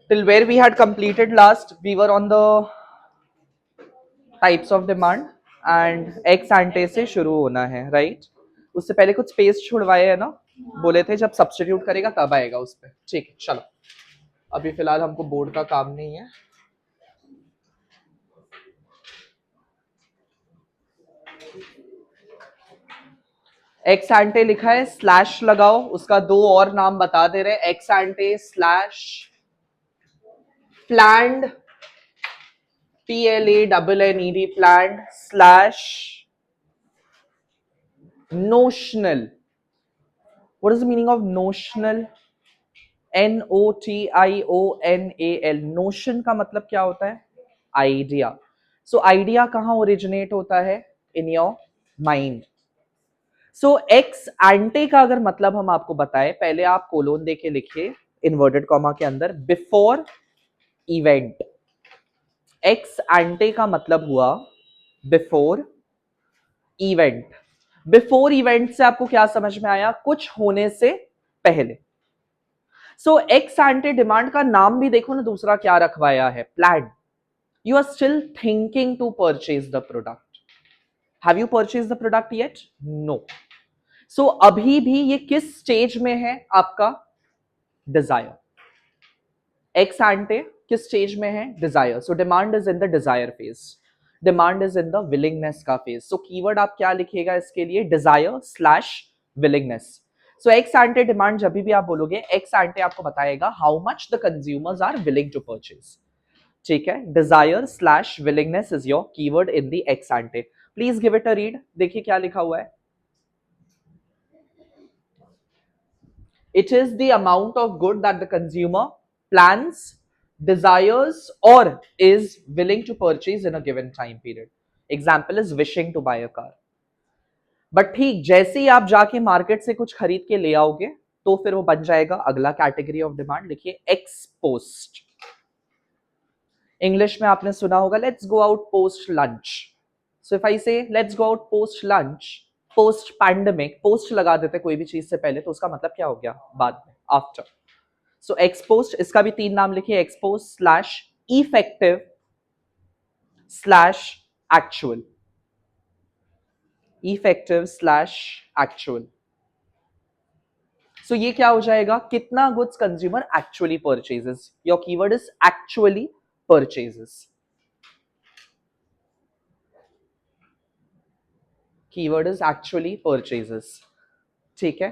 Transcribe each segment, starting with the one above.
till where we had completed last, we were on the types of demand and ex ante से शुरू होना है, right? उससे पहले कुछ स्पेस छुड़वाए है ना, बोले थे जब सब्स्टिट्यूट करेगा तब आएगा उस पे। ठीक है, चलो अभी फिलहाल हमको बोर्ड का काम नहीं है। एक्स एंटे लिखा है, स्लैश लगाओ, उसका दो और नाम बता दे रहे हैं, x एंटे slash planned, PLANNED planned slash notional. What is the meaning of notional? NOTIONAL. notion का मतलब क्या होता है? आइडिया। सो आइडिया कहां ओरिजिनेट होता है? In your mind. So ex एंटे का अगर मतलब हम आपको बताएं, पहले आप कोलोन देके लिखिए इन्वर्टेड कॉमा के अंदर, बिफोर इवेंट। एक्स एंटे का मतलब हुआ बिफोर इवेंट। बिफोर इवेंट से आपको क्या समझ में आया? कुछ होने से पहले। सो एक्स एंटे डिमांड का नाम भी देखो ना, दूसरा क्या रखवाया है? Plan. You are still thinking to purchase the product. Have you purchase the product yet? No. So अभी भी ये किस स्टेज में है आपका? डिजायर। एक्स एंटे किस स्टेज में है? Desire. So demand is in the desire phase, demand is in the willingness का फेज। सो कीवर्ड आप क्या लिखिएगा इसके लिए? Desire slash willingness. So ex ante demand जब भी आप बोलोगे, एक्स एंटे आपको बताएगा how much the consumers are willing to purchase. ठीक है, desire slash willingness is your keyword in the ex ante. Please give it a read, देखिए क्या लिखा हुआ है। It is the amount of good that the consumer plans, desires, or is willing to purchase in a given time period. Example is wishing to buy a car. But ठीक जैसे ही आप जाके market से कुछ खरीद के ले आओगे, तो फिर वो बन जाएगा अगला कैटेगरी ऑफ डिमांड। लिखिए एक्स पोस्ट। इंग्लिश में आपने सुना होगा let's go out post lunch. So if I say let's go out post lunch, post pandemic, post लगा देते कोई भी चीज से पहले, तो उसका मतलब क्या हो गया? बाद में, आफ्टर। सो एक्सपोस्ट, इसका भी तीन नाम लिखिए, ex post slash effective slash actual. Effective slash actual. So ये क्या हो जाएगा? कितना goods consumer actually purchases. Your keyword is actually purchases. Keyword is actually purchases. ठीक है,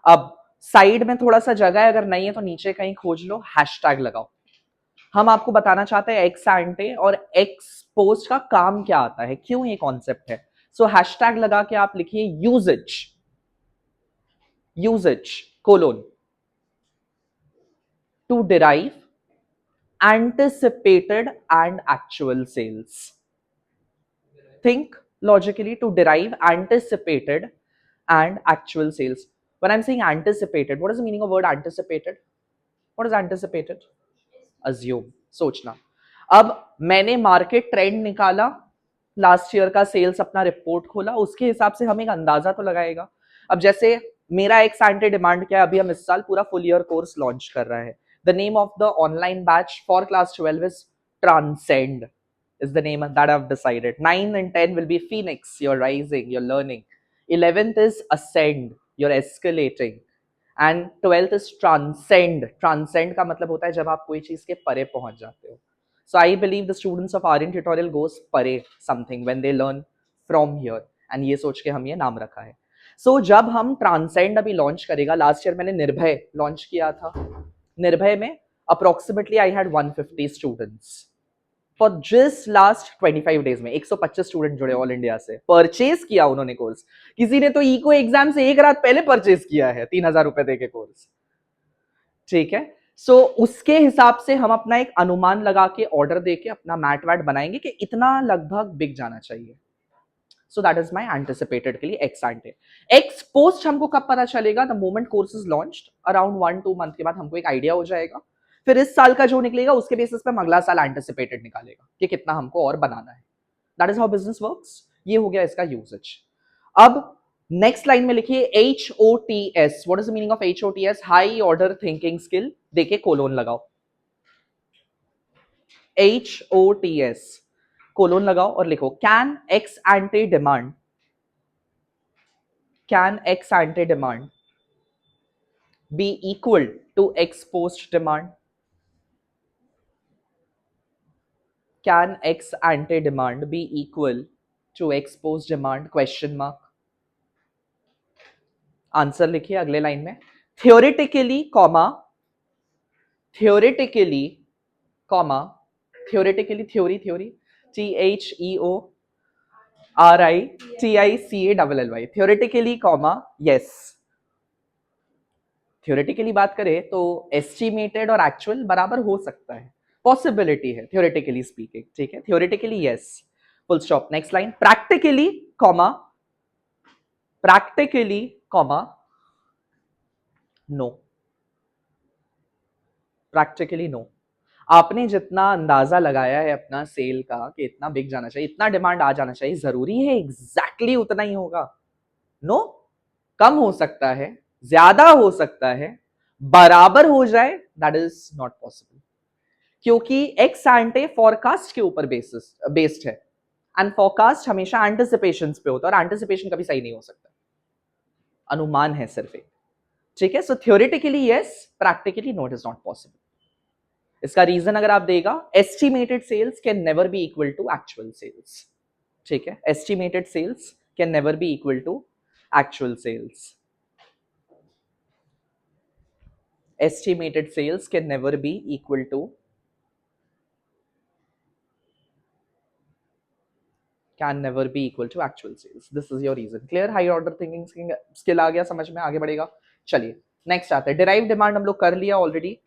अब साइड में थोड़ा सा जगह है, अगर नहीं है तो नीचे कहीं खोज लो, हैशटैग लगाओ। हम आपको बताना चाहते हैं एक्स एंटे और एक्स पोस्ट का काम क्या आता है, क्यों ये कॉन्सेप्ट है। सो हैशटैग लगा के आप लिखिए uses, uses colon to derive anticipated and actual sales. Think logically, to derive anticipated and actual sales. When I'm saying anticipated, what is the meaning of word anticipated? What is anticipated? Assume, सोचना। अब मैंने market trend निकाला, last year का sales अपना report खोला, उसके हिसाब से हम एक अंदाजा तो लगाएगा। अब जैसे मेरा एक एंटी डिमांड क्या है, अभी हम इस साल पूरा फुल ईयर कोर्स लॉन्च कर रहे हैं। The name of the online batch for class 12 is transcend, is the name that I've decided. 9 and 10 will be Phoenix, you're rising, you're learning. 11th is Ascend, you're escalating. And 12th is Transcend. Transcend का मतलब होता है जब आप कोई चीज के परे पहुंच जाते हो. So I believe the students of Aryan tutorial goes परे something when they learn from here. And ये सोच के हम ये नाम रखा है. So जब हम Transcend अभी लॉन्च करेगा, लास्ट ईयर मैंने निर्भय लॉन्च किया था. निर्भय में approximately I had 150 students. For just last 25 days में 125 स्टूडेंट जुड़े ऑल इंडिया से, परचेज किया उन्होंने कोर्स। किसी ने तो इको एग्जाम से एक रात पहले परचेज किया है 3000 रुपए देके कोर्स। ठीक है, सो उसके हिसाब से हम अपना एक अनुमान लगा के ऑर्डर देके अपना मैट वैट बनाएंगे कि इतना लगभग बिक जाना चाहिए। So that is my anticipated के लिए एक्स एंटे। एक्स पोस्ट हमको कब पता चलेगा? The moment course is launched, around 1-2 month के बाद हमको एक आइडिया हो जाएगा। फिर इस साल का जो निकलेगा उसके बेसिस पे हम अगला साल एंटिसिपेटेड निकालेगा कि कितना हमको और बनाना है। That is how business works. ये हो गया इसका यूजेज। अब नेक्स्ट लाइन में लिखिए HOTS। What is the meaning of HOTS? High order thinking skill, देके कोलोन लगाओ। HOTS कोलोन लगाओ और लिखो can ex ante demand, can ex ante demand be equal to ex post demand, can ex ante demand be equal to ex post demand question mark. Answer लिखिए अगले line में, theoretically comma, theoretically comma, theoretically theory, theory THEORITICALLY, theoretically comma yes. Theoretically बात करें तो estimated और actual बराबर हो सकता है, पॉसिबिलिटी है थियोरेटिकली स्पीकिंग, ठीक है, theoretically yes, full stop. Next line, practically comma, practically comma no, practically no. आपने जितना अंदाजा लगाया है अपना सेल का कि इतना बिक जाना चाहिए, इतना डिमांड आ जाना चाहिए, जरूरी है एग्जैक्टली उतना ही होगा? नो, कम हो सकता है, ज्यादा हो सकता है, बराबर हो जाए, दैट इज नॉट पॉसिबल, क्योंकि एक्स एंटे फॉरकास्ट के ऊपर बेस्ड है, एंड फॉरकास्ट हमेशा एंटिसिपेशंस पे होता है, और एंटिसिपेशन कभी सही नहीं हो सकता, अनुमान है सिर्फ एक, ठीक है। So theoretically yes, practically no, it is not possible. इसका रीजन अगर आप देगा, estimated sales can never be equal to actual sales, ठीक है, estimated sales can never be equal to actual sales, estimated sales can never be equal to actual sales. This is your reason. Clear? Higher order thinking skill आ गया समझ में, आगे बढ़ेगा। चलिए next आते हैं, डिराइव डिमांड हम लोग कर लिया ऑलरेडी।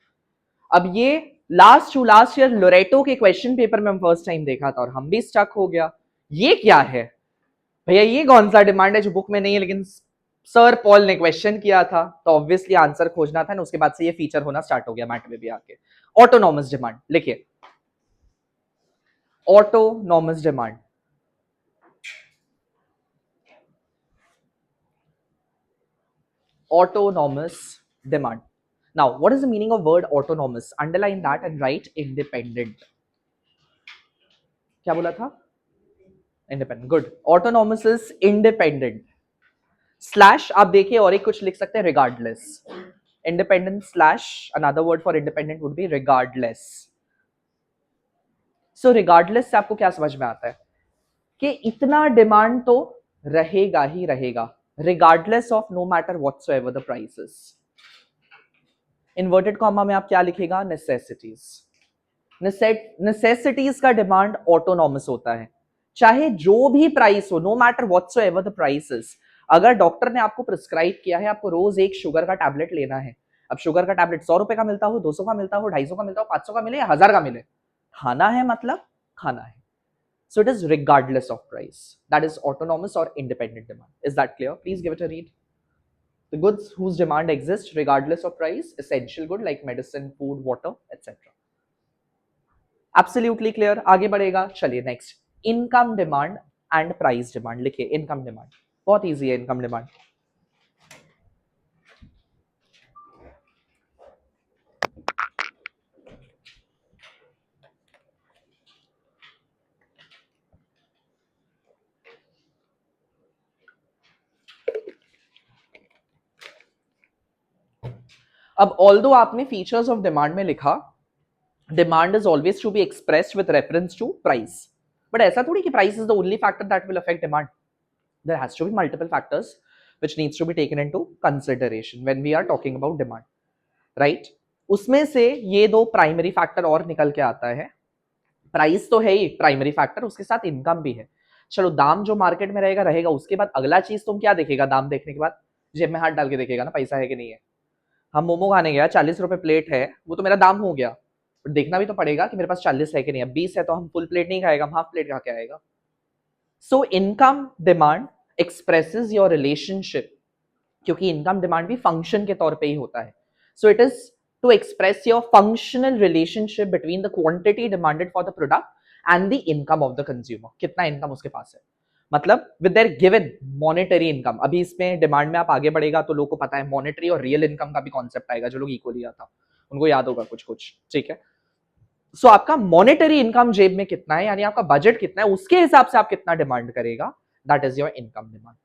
अब ये लास्ट ईयर लोरेटो के क्वेश्चन पेपर में हम फर्स्ट टाइम देखा था और हम भी स्टक हो गया, ये क्या है भैया, ये कौन सा डिमांड है जो बुक में नहीं है लेकिन सर पॉल ने क्वेश्चन किया था, तो ऑब्वियसली आंसर खोजना था ना, उसके बाद से ये फीचर होना स्टार्ट हो गया मैट में भी आके। ऑटोनॉमस डिमांड लिखिए, autonomous demand, autonomous demand. Now, what is the meaning of word autonomous? Underline that and write independent. क्या बोला था? Independent. Good. Autonomous is independent. Slash आप देखिए और एक कुछ लिख सकते हैं, regardless. Independent slash another word for independent would be regardless. So regardless से आपको क्या समझ में आता है कि इतना डिमांड तो रहेगा ही रहेगा, regardless of no matter whatsoever the prices. Inverted comma में आप क्या लिखेगा? नेसेसिटीज। नेसेसिटीज का डिमांड ऑटोनॉमस होता है, चाहे जो भी प्राइस हो, no matter whatsoever the prices. अगर डॉक्टर ने आपको प्रिस्क्राइब किया है आपको रोज एक शुगर का टैबलेट लेना है, अब शुगर का टैबलेट 100 रुपए का मिलता हो, 200 का मिलता हो, 250 का मिलता हो, 500 का मिले या 1000 का मिले, खाना है मतलब खाना है। So it is regardless of price. That is autonomous or independent demand. Is that clear? Please give it a read. The goods whose demand exists regardless of price, essential good like medicine, food, water, etc. Absolutely clear. आगे बढ़ेगा, चलिए next, income demand and price demand लिखिए। Income demand बहुत easy है, income demand अब although आपने features of demand में लिखा demand is always to be expressed with reference to price, but ऐसा थोड़ी कि price is the only factor that will affect demand. There has to be multiple factors which needs to be taken into consideration when we are talking about demand, right? उसमें से ये दो primary factor और निकल के आता है, price तो है ही प्राइमरी फैक्टर, उसके साथ इनकम भी है। चलो दाम जो मार्केट में रहेगा रहेगा, उसके बाद अगला चीज तुम क्या देखेगा? दाम देखने के बाद जेब में हाथ डाल के देखेगा ना, पैसा है कि नहीं है। हम मोमो खाने गया, 40 रुपए प्लेट है, वो तो मेरा दाम हो गया, बट देखना भी तो पड़ेगा कि मेरे पास 40 है कि नहीं है। 20 है तो हम फुल प्लेट नहीं खाएगा, हम हाफ प्लेट खा के आएगा। So income demand expresses your relationship, क्योंकि इनकम डिमांड भी फंक्शन के तौर पे ही होता है। So it is to express your functional relationship between the quantity demanded for the product and the income of the consumer, कितना इनकम उसके पास है, मतलब with their given monetary income. अभी इसमें डिमांड में आप आगे बढ़ेगा तो लोगों को पता है मॉनेटरी और रियल इनकम का भी कॉन्सेप्ट आएगा, जो लोग इक्वली आता उनको याद होगा कुछ कुछ, ठीक है। सो आपका मॉनेटरी इनकम जेब में कितना है, यानी आपका बजट कितना है, उसके हिसाब से आप कितना डिमांड करेगा, that is your income demand.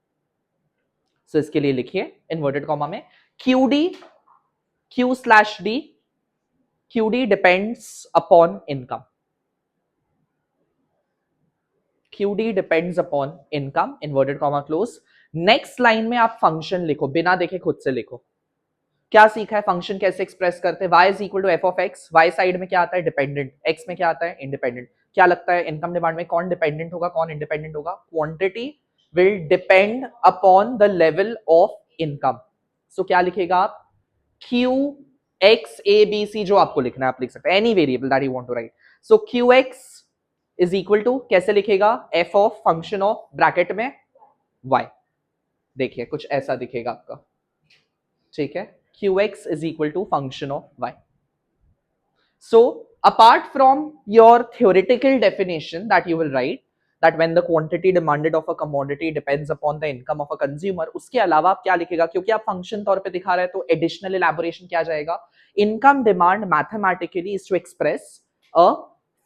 So इसके लिए लिखिए इन्वर्टेड कॉमा में QD, Q slash D, QD depends upon income, QD depends upon income, inverted comma close. Next line में आप फंक्शन लिखो, बिना देखे खुद से लिखो. क्या सीखा है, फंक्शन कैसे एक्सप्रेस करते हैं, y is equal to F of X, Y side में क्या आता है डिपेंडेंट, x में क्या आता है इंडिपेंडेंट. क्या लगता है इनकम डिमांड में कौन डिपेंडेंट होगा कौन इंडिपेंडेंट होगा, quantity will depend upon the level of income. So क्या लिखेगा आप, q x a b c, जो आपको लिखना है आप लिख सकते हैं any variable that you want to write. So q x is equal to कैसे लिखेगा, f of function of bracket में y. देखिए कुछ ऐसा दिखेगा आपका, ठीक है, qx is equal to function of y. So apart from your theoretical definition that you will write that when the quantity demanded of a commodity depends upon the income of a consumer, उसके अलावा आप क्या लिखेगा, क्योंकि आप function तौर पे दिखा रहे हैं तो एडिशनल इलैबोरेशन क्या जाएगा, income demand mathematically is to express a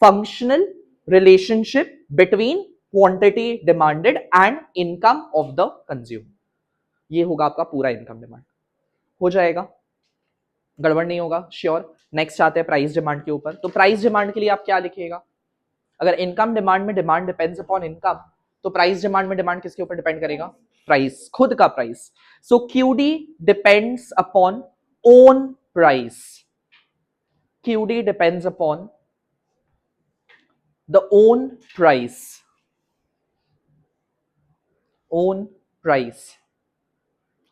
functional relationship between quantity demanded and income of the consumer. ये होगा आपका पूरा इनकम डिमांड. हो जाएगा, गड़बड़ नहीं होगा, श्योर. नेक्स्ट आते हैं प्राइस डिमांड के ऊपर. तो प्राइस डिमांड के लिए आप क्या लिखिएगा, अगर इनकम डिमांड में डिमांड डिपेंड्स अपॉन इनकम, तो प्राइस डिमांड में डिमांड किसके ऊपर डिपेंड करेगा, प्राइस, खुद का price. So QD depends upon own price, QD depends upon the own price, own price.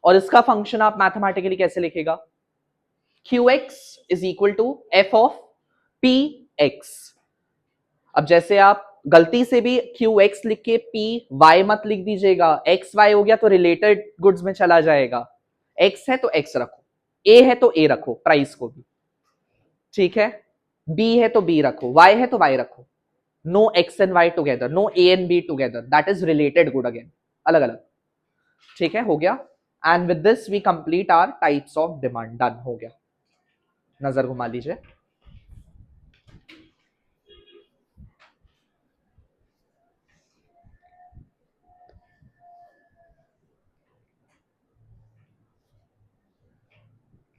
और इसका फंक्शन आप मैथमेटिकली कैसे लिखेगा, qx is equal to f of px. अब जैसे आप गलती से भी qx लिख के py मत लिख दीजिएगा, xy हो गया तो रिलेटेड गुड्स में चला जाएगा. x है तो x रखो, a है तो a रखो, प्राइस को भी, ठीक है, b है तो b रखो, y है तो y रखो. No x and y together, no a and b together, that is related good again, अलग अलग. ठीक है, हो गया. And with this we complete our types of demand. Done, हो गया. नजर घुमा लीजिए.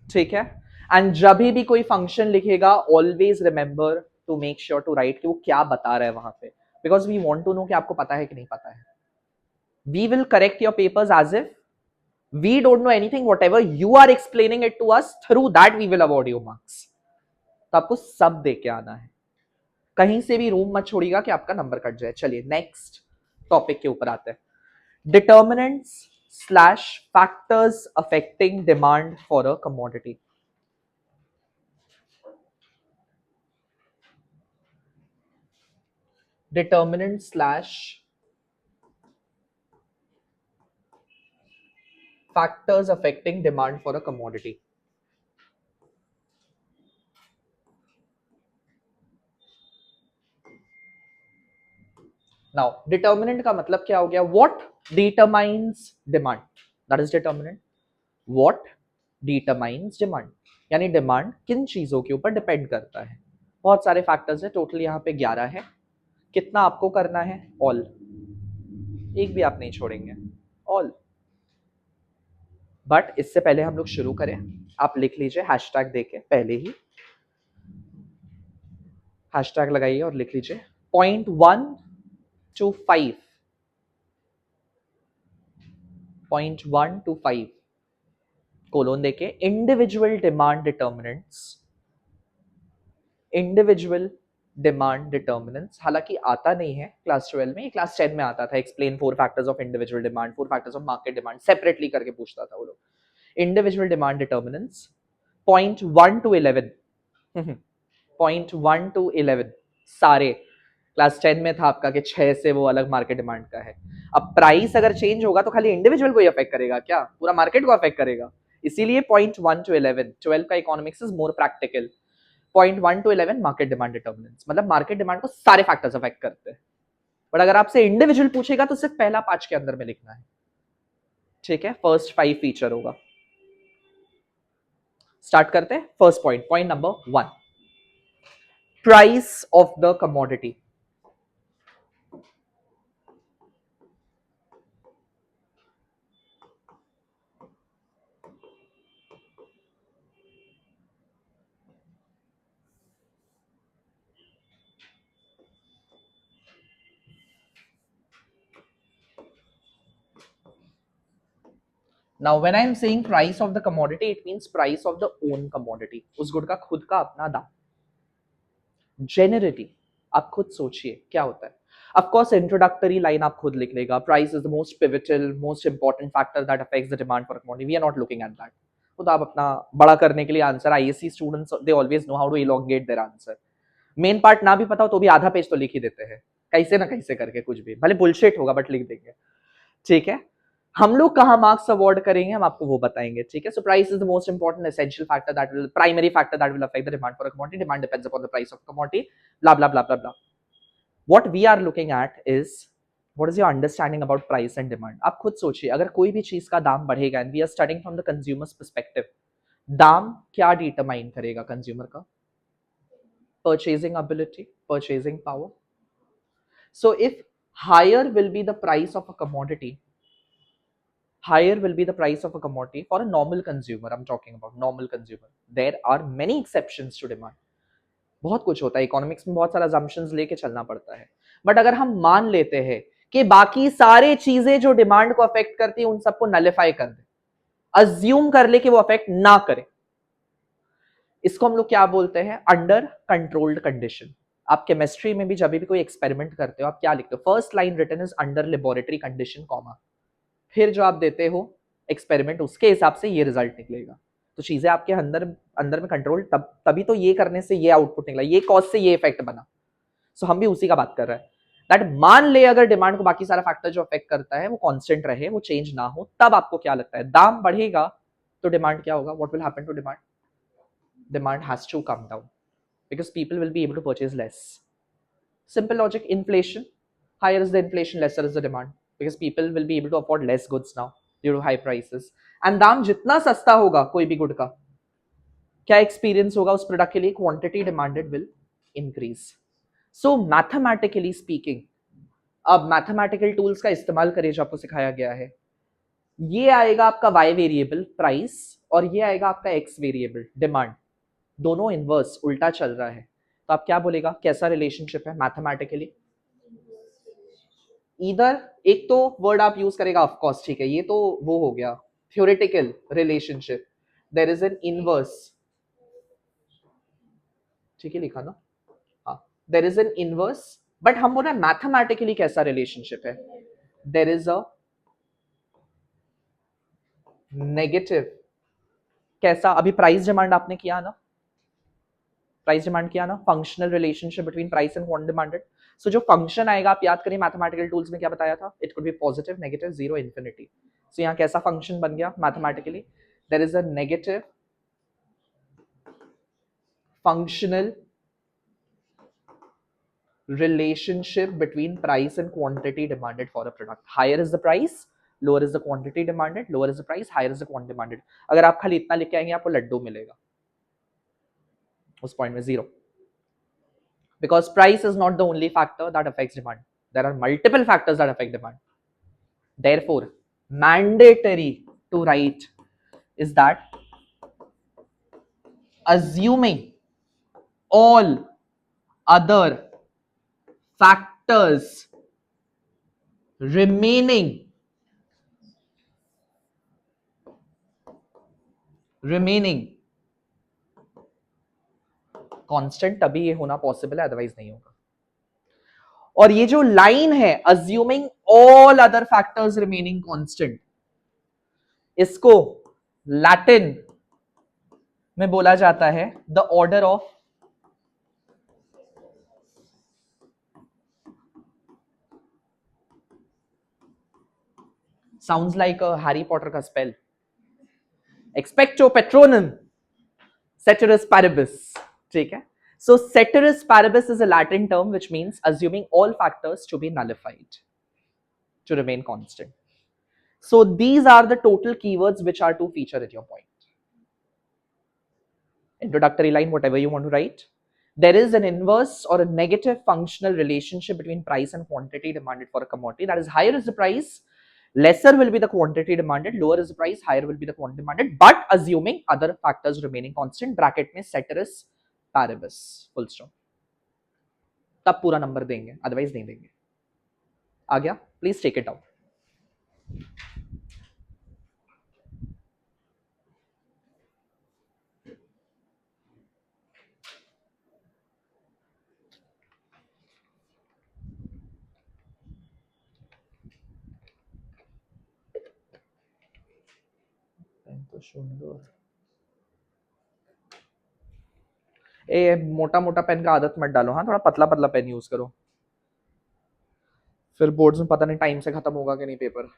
ठीक है. एंड जब भी कोई फंक्शन लिखेगा always remember to make sure to write कि वो क्या बता रहा है वहां पे, because we want to know कि आपको पता है कि नहीं पता है. We will correct your papers as if we don't know anything, whatever you are explaining it to us, through that we will award you marks. तो आपको सब दे के आना है, कहीं से भी रूम मत छोड़िएगा कि आपका नंबर कट जाए. चलिए नेक्स्ट टॉपिक के ऊपर आते हैं, determinants slash factors affecting demand for a commodity. Determinant slash factors affecting demand for a commodity. Now determinant का मतलब क्या हो गया, what determines demand, that is determinant. What determines demand, यानी डिमांड किन चीजों के ऊपर डिपेंड करता है. बहुत सारे फैक्टर्स है, टोटल यहाँ पे 11 है. कितना आपको करना है, ऑल, एक भी आप नहीं छोड़ेंगे, ऑल. बट इससे पहले हम लोग शुरू करें, आप लिख लीजिए हैशटैग देके, पहले ही हैशटैग लगाइए और लिख लीजिए 0.1 to 5, 0.1 to 5 कोलोन देके individual demand determinants, individual demand determinants. हालांकि आता नहीं है क्लास 12 में, क्लास 10 में आता था. Explain 4 factors of individual demand, 4 factors of market demand, separately करके पूछता था वो लोग. Individual demand determinants 0.1 to 11, 0.1 to 11 सारे. क्लास 10 में था आपका कि 6 से वो अलग मार्केट डिमांड का है. अब प्राइस अगर चेंज होगा तो खाली इंडिविजुअल को ही अफेक्ट करेगा क्या, पूरा मार्केट को अफेक्ट करेगा. इसीलिए 0.1 to 11, 12 का economics is more practical. 0.1 to 11 market demand determinants, मतलब मार्केट डिमांड को सारे फैक्टर्स अफेक्ट करते हैं. बट अगर आपसे इंडिविजुअल पूछेगा तो सिर्फ पहला 5 के अंदर में लिखना है. ठीक है, फर्स्ट 5 फीचर होगा. स्टार्ट करते हैं. First point, point number 1, price of the commodity. Now when I am saying price of the commodity, it means price of the own commodity. उस गुड का खुद का अपना दाम. Generally, आप खुद सोचिए क्या होता है. Of course, introductory line आप खुद लिख लेगा. Price is the most pivotal, most important factor that affects the demand for a commodity. We are not looking at that. वो तो आप अपना बड़ा करने के लिए answer, ISC students they always know how to elongate their answer. Main part ना भी पता हो तो भी आधा पेज तो लिख ही देते हैं, कैसे ना कैसे करके, कुछ भी भले बुलशिट होगा बट लिख देंगे. ठीक है, हम लोग कहाँ मार्क्स अवॉर्ड करेंगे हम आपको वो बताएंगे. ठीक है, so price is the most important essential factor that will primary factor that will affect the demand for a commodity. Demand depends upon the price of commodity, blah blah blah blah blah. What we are looking at is what is your understanding about price and demand. आप खुद सोचिए, अगर कोई भी चीज का दाम बढ़ेगा and we are studying from the consumer's perspective, दाम क्या डिटरमाइन करेगा कंज्यूमर का? Purchasing ability, purchasing power. So if higher will be the price of a commodity, higher will be the price of a commodity for a normal consumer. I'm talking about normal consumer. There are many exceptions to demand. बहुत कुछ होता है economics में, बहुत सारा assumptions लेके चलना पड़ता है. बट अगर हम मान लेते हैं कि बाकी सारे चीजें जो डिमांड को अफेक्ट करती है उन सबको नलिफाई कर दे, अज्यूम कर ले कि वो अफेक्ट ना करे, इसको हम लोग क्या बोलते हैं? Under controlled condition. आप केमिस्ट्री में भी जब भी कोई एक्सपेरिमेंट करते हो आप क्या लिखते हो? First line written is under laboratory condition comma, फिर जो आप देते हो एक्सपेरिमेंट उसके हिसाब से ये रिजल्ट निकलेगा. तो चीजें आपके अंदर अंदर में कंट्रोल, तभी तो ये करने से ये आउटपुट निकला, ये कॉज से ये इफेक्ट बना. सो हम भी उसी का बात कर रहे हैं. दैट मान ले अगर डिमांड को बाकी सारा फैक्टर जो अफेक्ट करता है वो कांस्टेंट रहे, वो चेंज ना हो, तब आपको क्या लगता है दाम बढ़ेगा तो डिमांड क्या होगा? What will happen to demand? Demand has to come down because people will be able to purchase less. Simple logic. Inflation, higher is the inflation, lesser is the demand, because people will be able to afford less goods now due to high prices. And दाम जितना सस्ता होगा कोई भी good का, क्या experience होगा उस प्रोडक्ट के लिए? Quantity demanded will increase. So mathematically speaking, अब मैथमेटिकल टूल्स का इस्तेमाल करिए जो आपको सिखाया गया है. ये आएगा आपका y वेरिएबल प्राइस और ये आएगा आपका x वेरिएबल डिमांड. दोनों इनवर्स उल्टा चल रहा है, तो आप क्या बोलेगा? कैसा रिलेशनशिप है मैथमेटिकली? इधर एक तो वर्ड आप यूज करेगा ऑफ कोर्स, ठीक है, ये तो वो हो गया theoretical relationship. There is an inverse, ठीक है लिखा ना? हाँ, there is an inverse, but हम बोल रहे हैं मैथमेटिकली कैसा रिलेशनशिप है? There is a negative. कैसा? अभी प्राइस डिमांड आपने किया ना, प्राइस डिमांड किया ना, functional relationship between price and quantity demanded. So जो फंक्शन आएगा आप याद करिए मैथमेटिकल टूल्स में क्या बताया था? It could be positive, negative, zero, infinity. So यहाँ कैसा फंक्शन बन गया mathematically? There is a negative functional relationship between price and quantity demanded for a product. Higher is the price, lower is the quantity demanded, lower is the price, higher is the quantity demanded. अगर आप खाली इतना लिख के आएंगे आपको लड्डू मिलेगा उस पॉइंट में, zero. Because price is not the only factor that affects demand. There are multiple factors that affect demand. Therefore, mandatory to write is that assuming all other factors remaining constant, तभी ये होना possible है, otherwise नहीं होगा. और ये जो line है assuming all other factors remaining constant, इसको लैटिन में बोला जाता है the order of sounds like Harry Potter का spell, expecto patronum ceteris paribus. ठीक है, so ceteris paribus is a Latin term which means assuming all factors to be nullified to remain constant. So these are the total keywords which are to feature at your point. Introductory line, whatever you want to write. there is an inverse or a negative functional relationship between price and quantity demanded for a commodity. That is, higher is the price, lesser will be the quantity demanded, lower is the price, higher will be the quantity demanded, but assuming other factors remaining constant, bracket में ceteris paribus, full stop. तब पूरा number देंगे, otherwise नहीं देंगे. आ गया? Please take it out. तो सुंदर. ए मोटा मोटा पेन का आदत मत डालो. हाँ, थोड़ा पतला पतला पेन यूज करो, फिर बोर्ड्स में पता नहीं टाइम से खत्म होगा कि नहीं paper.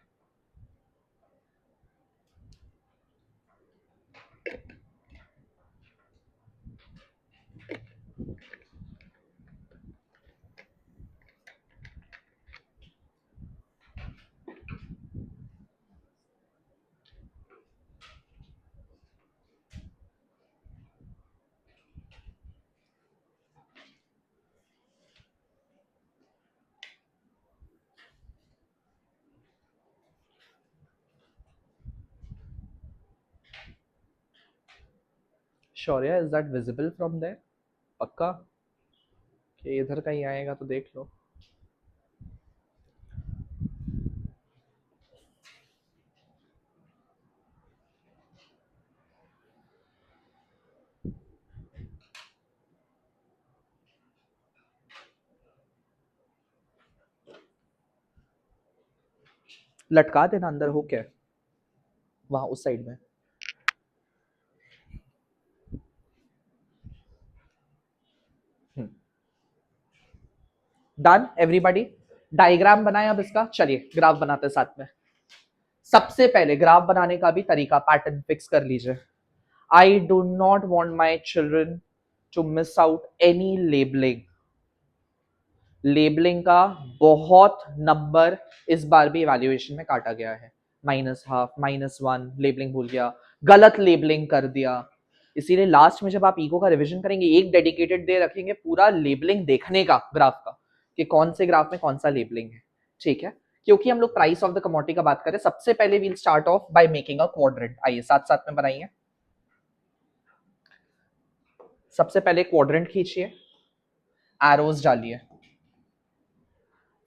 Shaurya, is that visible from there? पक्का कि इधर कहीं आएगा तो देख लो. लटका देना अंदर हो क्या, वहां उस साइड में. Done everybody. डायग्राम बनाए अब इसका. चलिए ग्राफ बनाते हैं साथ में. सबसे पहले ग्राफ बनाने का भी तरीका, पैटर्न फिक्स कर लीजिए. I do not want my children to miss out any labelling. Labelling का बहुत नंबर इस बार भी इवैल्यूएशन में काटा गया है. -½ -1 लेबलिंग भूल गया, गलत लेबलिंग कर दिया. इसीलिए लास्ट में जब आप ईको का रिवीजन करेंगे, एक डेडिकेटेड डे रखेंगे पूरा लेबलिंग देखने का ग्राफ का, कि कौन से ग्राफ में कौन सा लेबलिंग है. ठीक है, क्योंकि हम लोग प्राइस ऑफ द कमोडिटी का बात करें, सबसे पहले we'll start off by making a quadrant. आइए साथ साथ में बनाइए. सबसे पहले क्वाड्रेंट खींचिए, एरोज डालिए.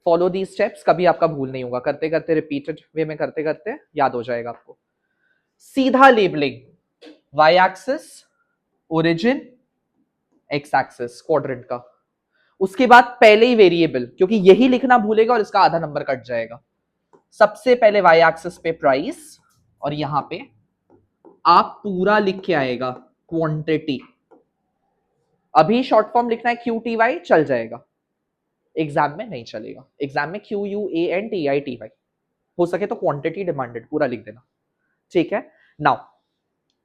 फॉलो दी स्टेप्स, कभी आपका भूल नहीं होगा. करते करते रिपीटेड वे में करते करते याद हो जाएगा आपको. सीधा labelling, Y axis, origin, X axis quadrant का. उसके बाद पहले ही वेरिएबल, क्योंकि यही लिखना भूलेगा और इसका आधा नंबर कट जाएगा. सबसे पहले वाई एक्सिस पे प्राइस, और यहां पे आप पूरा लिख के आएगा क्वांटिटी. अभी शॉर्ट फॉर्म लिखना है क्यू टी वाई, चल जाएगा. एग्जाम में नहीं चलेगा. एग्जाम में Q U A N T I T Y. हो सके तो क्वांटिटी डिमांडेड पूरा लिख देना. ठीक है. नाउ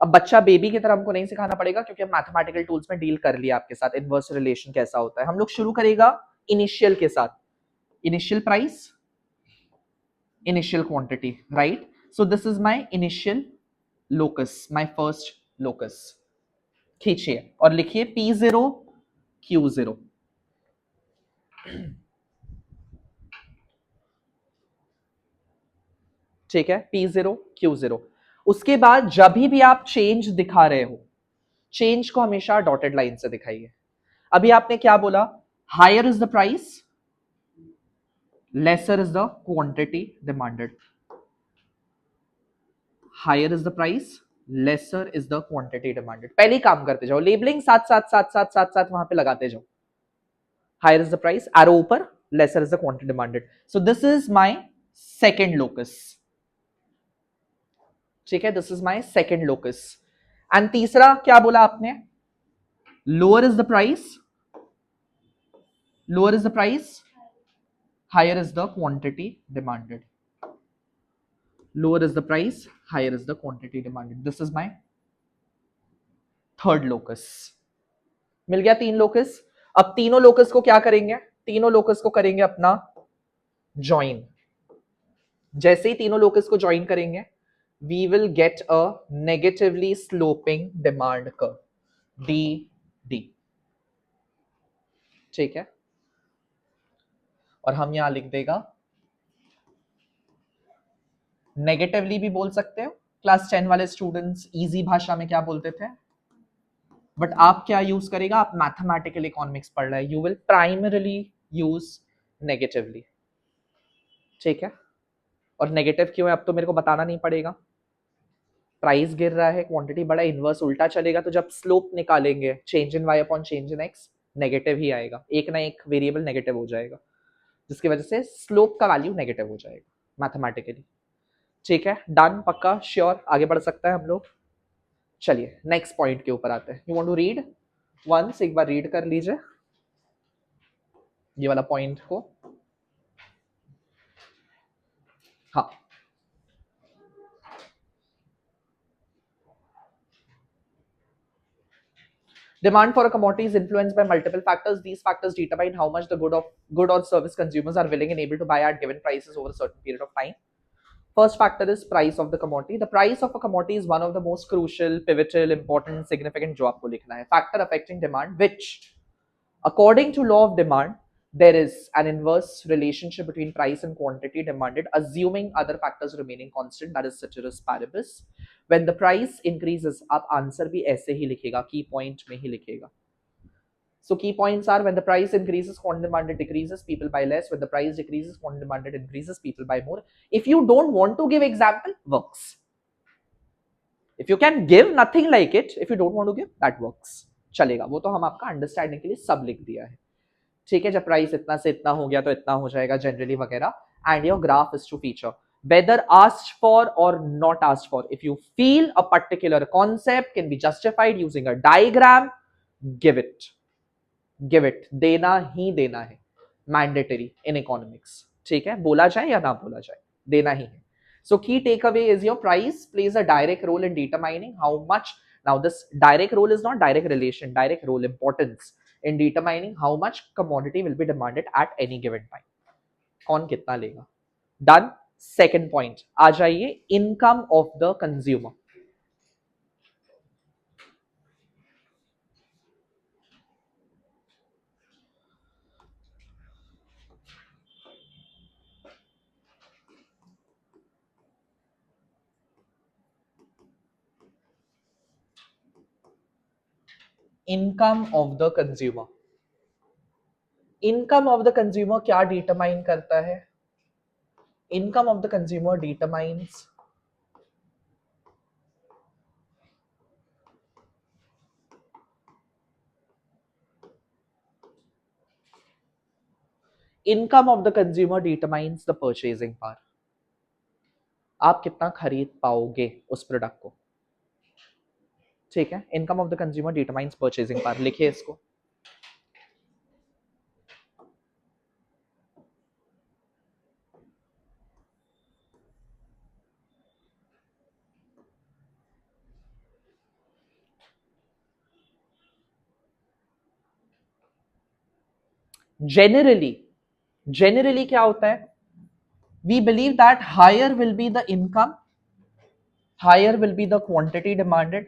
अब बच्चा बेबी की तरह हमको नहीं सिखाना पड़ेगा, क्योंकि हम मैथमेटिकल टूल्स में डील कर लिया आपके साथ. इनवर्स रिलेशन कैसा होता है, हम लोग शुरू करेगा इनिशियल के साथ. Initial price, initial quantity, right. So this is my initial locus, my first locus. खींचिए और लिखिए P0 Q0. ठीक है, P0 Q0. उसके बाद जब भी आप चेंज दिखा रहे हो, चेंज को हमेशा डॉटेड लाइन से दिखाइए. अभी आपने क्या बोला, higher is the price, lesser is the quantity demanded. Higher is the price, lesser is the quantity demanded. पहले ही काम करते जाओ, लेबलिंग साथ साथ साथ साथ साथ साथ वहां पे लगाते जाओ. Higher is the price, arrow ऊपर, lesser is the quantity demanded. So this is my second locus. ठीक है, this is my second locus. And तीसरा क्या बोला आपने, lower is the price, lower is the price, higher is the quantity demanded. Lower is the price, higher is the quantity demanded. This is my third locus. मिल गया 3 locus. अब तीनों locus को क्या करेंगे, तीनों लोकस को करेंगे अपना ज्वाइन. जैसे ही तीनों लोकस को ज्वाइन करेंगे, we will get a negatively sloping demand curve, D. ठीक है, और हम यहां लिख देगा नेगेटिवली भी बोल सकते हो। क्लास 10 वाले स्टूडेंट्स इजी भाषा में क्या बोलते थे, बट आप क्या यूज करेगा, आप मैथमेटिकल इकोनॉमिक्स पढ़ रहे हैं, you will primarily use negatively. ठीक है, और नेगेटिव क्यों है अब तो मेरे को बताना नहीं पड़ेगा। प्राइस गिर रहा है, क्वांटिटी बड़ा, इनवर्स उल्टा चलेगा, तो जब स्लोप निकालेंगे change in Y upon change in X negative ही आएगा, एक ना एक वेरिएबल नेगेटिव हो जाएगा, जिसकी वजह से स्लोप का वैल्यू नेगेटिव हो जाएगा मैथमेटिकली। ठीक है, डन, पक्का, श्योर, आगे बढ़ सकता है हम लोग। चलिए नेक्स्ट पॉइंट के ऊपर आते हैं। You want to read once, एक बार रीड कर लीजिए ये वाला पॉइंट को। हाँ, demand for a commodity is influenced by multiple factors. These factors determine how much the good or service consumers are willing and able to buy at given prices over a certain period of time. First factor is price of the commodity. The price of a commodity is one of the most crucial, pivotal, important, significant जो आपको लिखना है factor affecting demand, which according to law of demand there is an inverse relationship between price and quantity demanded, assuming other factors remaining constant, that is ceteris paribus. When the price increases, आप answer भी ऐसे ही लिखेगा, की point में ही लिखेगा। So key points are: when the price increases, quantity demanded decreases, people buy less. When the price decreases, quantity demanded increases, people buy more. If you don't want to give example, works. If you can give nothing like it, if you don't want to give, that works. चलेगा, वो तो हम आपका understanding के लिए सब लिख दिया है। ठीक है, जब प्राइस इतना से इतना हो गया तो इतना हो जाएगा जनरली वगैरह, and your graph is to feature whether asked for or not asked for. If you feel a particular concept can be justified using a diagram, give it. Give it, देना ही देना है, मैंडेटरी इन इकोनॉमिक्स। ठीक है, बोला जाए या ना बोला जाए, देना ही है। So key takeaway is your price plays a direct role in determining how much, now this direct role is not direct relation, direct role importance in determining how much commodity will be demanded at any given time, कौन कितना लेगा। Done. Second point आ जाइए, income of the consumer. Income of the consumer, income of the consumer क्या determine करता है, income of the consumer determines income of the consumer determines the purchasing power, आप कितना खरीद पाओगे उस प्रोडक्ट को। ठीक है, income of the consumer determines purchasing power, लिखिए इसको। generally generally क्या होता है, we believe that higher will be the income, higher will be the quantity demanded,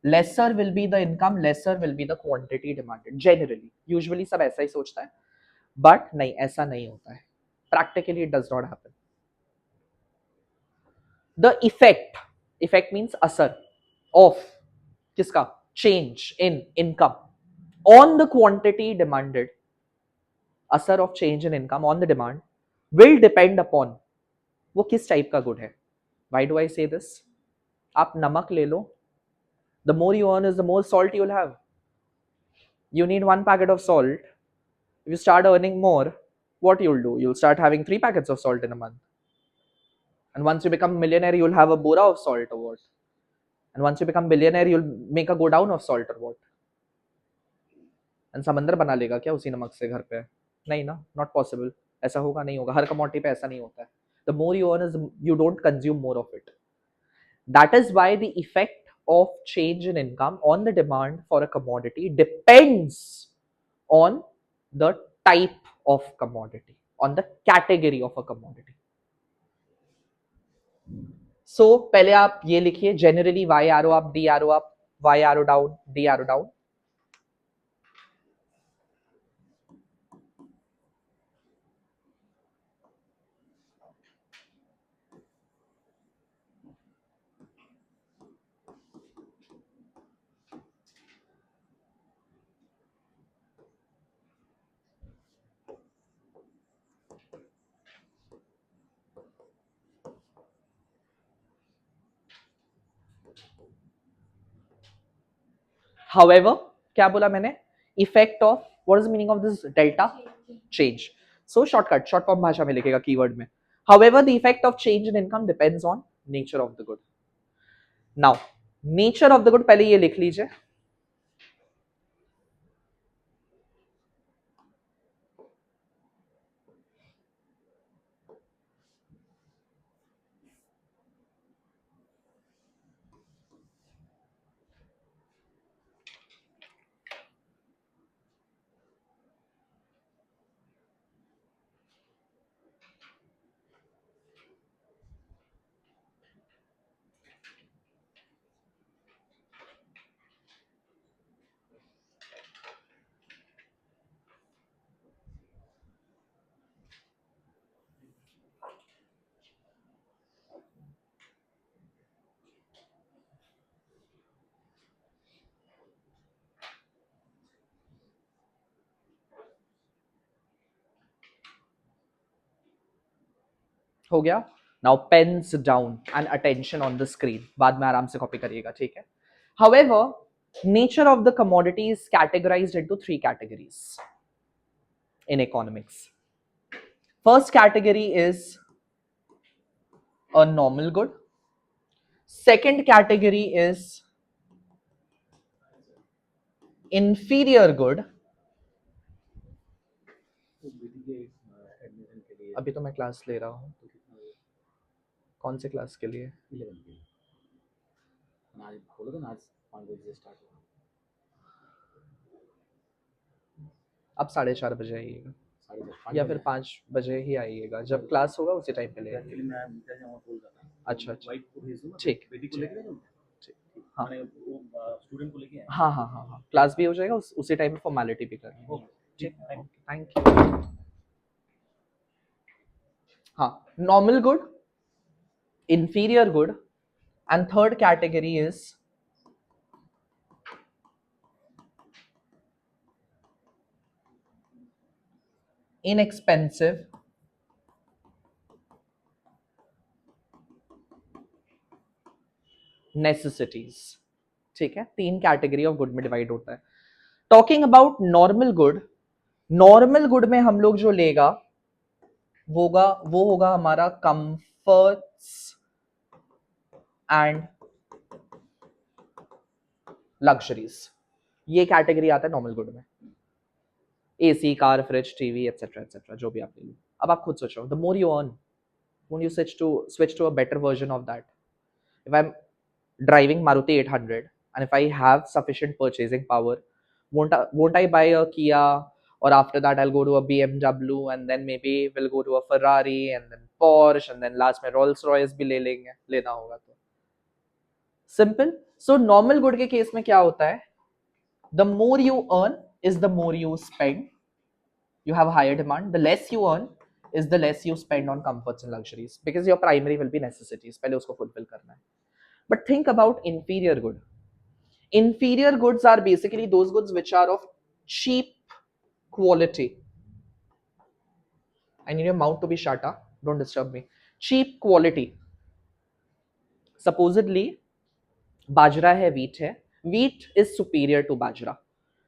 lesser will be the income, lesser will be the quantity demanded, generally usually सब ऐसा ही सोचता है, but नहीं, ऐसा नहीं होता है, practically it does not happen. The effect means असर ऑफ किसका, change in income on the quantity demanded, असर of change in income on the demand will depend upon वो किस टाइप का गुड है। व्हाई डू आई से this, आप नमक ले लो, the more you earn is the more salt you will have, you need 1 packet of salt, if you start earning more, what you'll do, you'll start having 3 packets of salt in a month, and once you become a millionaire you'll have a bora of salt or what, and once you become billionaire you'll make a go down of salt or what, and समंदर बना लेगा क्या उसी नमक से घर पे, नहीं ना, नॉट पॉसिबल, ऐसा होगा, नहीं होगा, हर कमोडिटी पे ऐसा नहीं होता है। The more you earn is you don't consume more of it, that is why the effect of change in income on the demand for a commodity depends on the type of commodity, on the category of a commodity. So पहले आप ये लिखिए, generally y arrow up, d arrow up, y arrow down, d arrow down. However, क्या बोला मैंने? Effect of, what is the meaning of this delta? Change. So shortcut, short form भाषा में लिखेगा keyword में. However, the effect of change in income depends on nature of the good. Now, nature of the good पहले ये लिख लीजिए. हो गया. Now pens down and attention on the screen. बाद में आराम से कॉपी करिएगा, ठीक है? However, nature of the commodity is categorized into three categories in economics. First category is a normal good. Second category is inferior good. अभी तो मैं क्लास ले रहा हूँ. कौन से क्लास के लिए? 11 के. आज बोलो ना, आज 5 बजे स्टार्ट होगा. अब 4:30 बजे आइएगा या फिर 5 बजे ही आइएगा. जब क्लास होगा उसी टाइम पे ले आइएगा. अच्छा अच्छा, ठीक. हाँ स्टूडेंट को लेके. हाँ हाँ हाँ हाँ, क्लास भी हो जाएगा, उसी टाइम पे फॉर्मेलिटी भी करनी है. ठीक, थैंक यू. हाँ, normal good, inferior good, and third category is inexpensive necessities. ठीक है, 3 कैटेगरी ऑफ गुड में डिवाइड होता है. Talking about normal good, normal good में हम लोग जो लेगा वो होगा हमारा कंफर्ट्स एंड लग्जरीज. ये कैटेगरी आता है नॉर्मल गुड में. AC, car, fridge, TV etcetera etcetera, जो भी आप ले लो. अब आप खुद सोचो, the more you earn, won't you switch to a better version of that? If I'm driving Maruti 800 and if I have sufficient purchasing power, won't I buy a Kia, or after that I'll go to a BMW, and then maybe we'll go to a Ferrari and then Porsche and then last में Rolls Royce भी लेना होगा तो. Simple. So normal good के case में क्या होता है? The more you earn is the more you spend. You have a higher demand. The less you earn is the less you spend on comforts and luxuries, because your primary will be necessities. पहले उसको fulfill करना है. But think about inferior good. Inferior goods are basically those goods which are of cheap quality. I need your mouth to be shut up. Don't disturb me. Cheap quality. Supposedly, बाजरा है, wheat है. Wheat is superior to bajra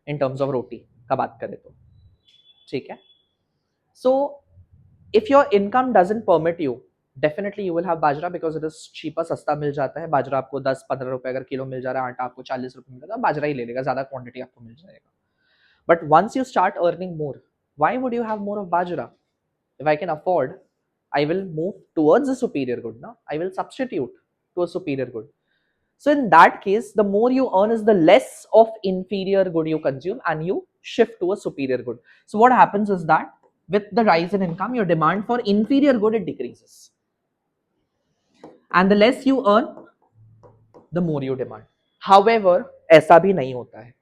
in terms of roti का बात करें तो. ठीक है? So, if your income doesn't permit you, definitely you will have bajra because it is cheaper, सस्ता मिल जाता है. बाजरा आपको 10-15 रुपए अगर किलो मिल जा रहा है, आटा आपको 40 रुपए मिल रहा है, बाजरा ही ले लेगा, ज़्यादा क्वांटिटी आपको मिल जाएगा. But once you start earning more, why would you have more of bajra? If I can afford, I will move towards a superior good. Now I will substitute to a superior good. So in that case, the more you earn is the less of inferior good you consume, and you shift to a superior good. So what happens is that with the rise in income, your demand for inferior good, it decreases, and the less you earn, the more you demand. However, ऐसा भी नहीं होता है.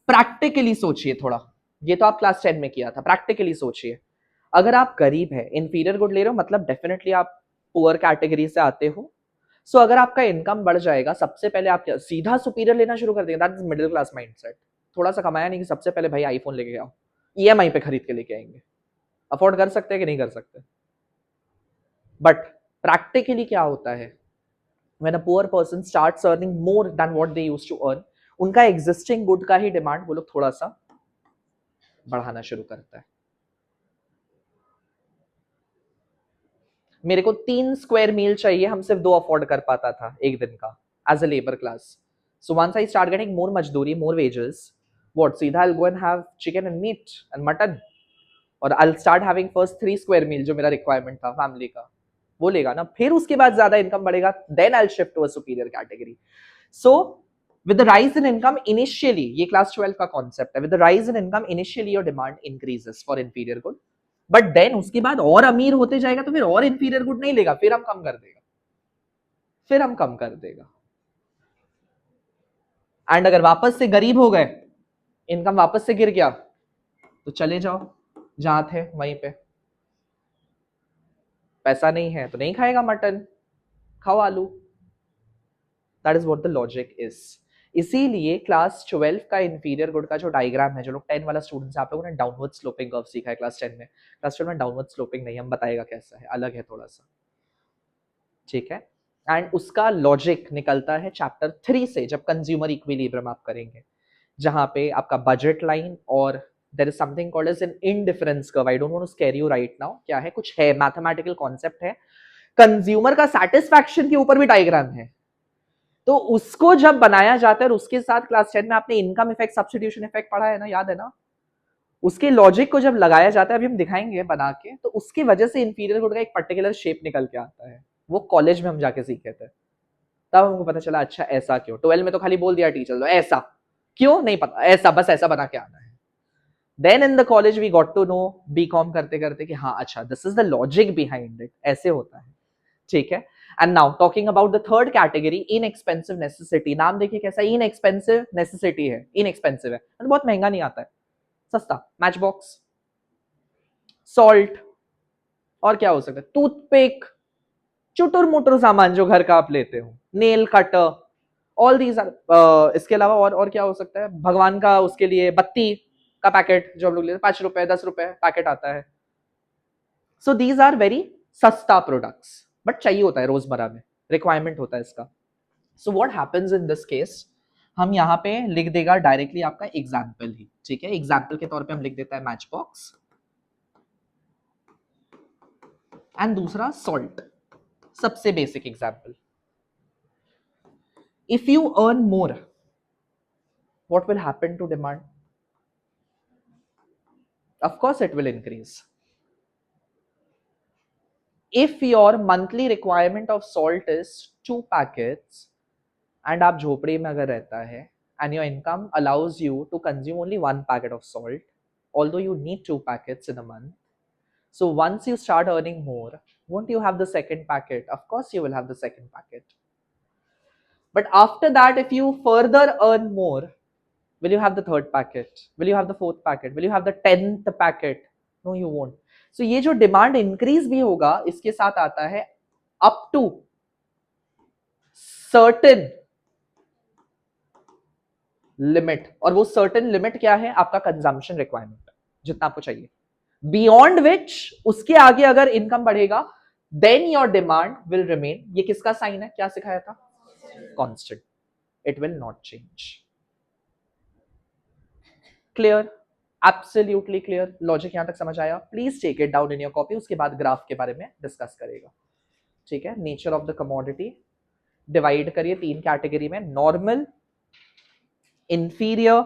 Practically सोचिए थोड़ा. ये तो आप क्लास 10 में किया था. प्रैक्टिकली सोचिए, अगर आप गरीब है, इंफीरियर गुड ले रहे हो, मतलब डेफिनेटली आप पुअर कैटेगरी से आते हो. सो अगर आपका इनकम बढ़ जाएगा, सबसे पहले आप सीधा सुपीरियर लेना शुरू कर देंगे. That is middle class mindset. थोड़ा सा कमाया नहीं कि सबसे पहले भाई आईफोन लेके आओ, ईएमआई पे खरीद के लेके आएंगे. अफोर्ड कर सकते हैं कि नहीं कर सकते? बट प्रैक्टिकली क्या होता है, when a poor person starts earning more than what they used to earn, उनका एग्जिस्टिंग गुड का ही डिमांड वो लोग थोड़ा सा बढ़ाना शुरू करता है। मेरे को 3 स्क्वायर मील चाहिए, हम सिर्फ 2 अफोर्ड कर पाता था एक दिन का as a labour class. So once I start getting more मजदूरी, मोर वेजेस, व्हाट, सीधा I go and have chicken and meat and mutton, और I start having first 3 square meal जो मेरा रिक्वायरमेंट था फैमिली का, वो लेगा ना, फिर उसके बाद ज्यादा इनकम बढ़ेगा, then I shift to a superior category. So with the rise in income initially, ये class 12 का concept है, with the rise in income initially your demand increases for inferior good, but then उसके बाद और अमीर होते जाएगा तो फिर और inferior good नहीं लेगा, फिर हम कम कर देगा, फिर हम कम कर देगा। एंड अगर वापस से गरीब हो गए, इनकम वापस से गिर गया, तो चले जाओ जहां थे वहीं पे। पैसा नहीं है तो नहीं खाएगा मटन, खाओ आलू। That is what the logic is. इसीलिए क्लास 12 का इंफीरियर गुड का जो डायग्राम है, जो लोग 10 वाला स्टूडेंट्स, आप लोगों ने डाउनवर्ड स्लोपिंग कर्व सीखा है क्लास 10 में, क्लास 12 में डाउनवर्ड स्लोपिंग नहीं, हम बताएगा कैसा है, अलग है थोड़ा सा, ठीक है। एंड उसका लॉजिक निकलता है चैप्टर 3 से, जब कंज्यूमर इक्विलिब्रियम आप करेंगे, जहां पे आपका बजट लाइन और there is something called as an indifference curve. I don't want to scare you right now, क्या है, कुछ है, मैथमेटिकल कॉन्सेप्ट है, कंज्यूमर का सैटिस्फैक्शन के ऊपर भी डायग्राम है। तो उसको जब बनाया जाता है, और उसके साथ क्लास 10 में आपने इनकम इफेक्ट, सब्स्टिट्यूशन इफेक्ट पढ़ा है ना, याद है ना, उसके लॉजिक को जब लगाया जाता है, अभी हम दिखाएंगे बना के, तो उसकी वजह से इंफीरियर गुड का एक पर्टिकुलर शेप निकल के आता है। वो कॉलेज में हम जाके सीखे थे, तब हमको पता चला अच्छा ऐसा क्यों। 12 में तो खाली बोल दिया टीचर, तो ऐसा क्यों नहीं पता, ऐसा बस ऐसा बना के आना है। Then in the college we got to know, BCom करते करते, कि हाँ अच्छा this is the logic behind it, ऐसे होता है, ठीक है। And now talking about the third category, inexpensive necessity. नाम देखिए कैसा, इनएक्सपेंसिव नेसेसिटी है, इनएक्सपेंसिव है मतलब बहुत महंगा नहीं आता है, सस्ता, मैच बॉक्स, सॉल्ट, और क्या हो सकता है, टूथपिक, चुटुर मुटुर सामान जो घर का आप लेते हो, nail cutter, all these are. इसके अलावा और क्या हो सकता है, भगवान का उसके लिए बत्ती का पैकेट जो हम लोग लेते हैं, 5 रुपए 10 रुपए पैकेट आता है। सो दीज आर वेरी सस्ता प्रोडक्ट्स, बट चाहिए होता है रोजमर्रा में, रिक्वायरमेंट होता है इसका। So what happens in this case, हम यहाँ पे लिख देगा डायरेक्टली आपका एग्जाम्पल ही, ठीक है। एग्जाम्पल के तौर पे हम लिख देता है मैच बॉक्स, एंड दूसरा सॉल्ट, सबसे basic example. If you earn more, what will happen to demand? Of course it will increase. if your monthly requirement of salt is 2 packets, and आप झोपड़ी में अगर रहता है, and your income allows you to consume only 1 packet of salt, although you need 2 packets in a month, so once you start earning more, won't you have the second packet? Of course you will have the second packet. But after that, if you further earn more, will you have the third packet? Will you have the fourth packet? Will you have the 10th packet? No, you won't. So ये जो demand increase भी होगा, इसके साथ आता है up to certain limit, और वो सर्टेन लिमिट क्या है, आपका कंजम्पशन रिक्वायरमेंट, जितना आपको चाहिए, बियॉन्ड विच, उसके आगे अगर इनकम बढ़ेगा, then your demand will remain. ये किसका साइन है, क्या सिखाया था, constant, it will not change. Clear, absolutely clear, logic यहां तक समझ आया? Please take it down in your copy, उसके बाद ग्राफ के बारे में डिस्कस करेगा, ठीक है। Nature of the commodity divide करिए 3 कैटेगरी में, normal, inferior,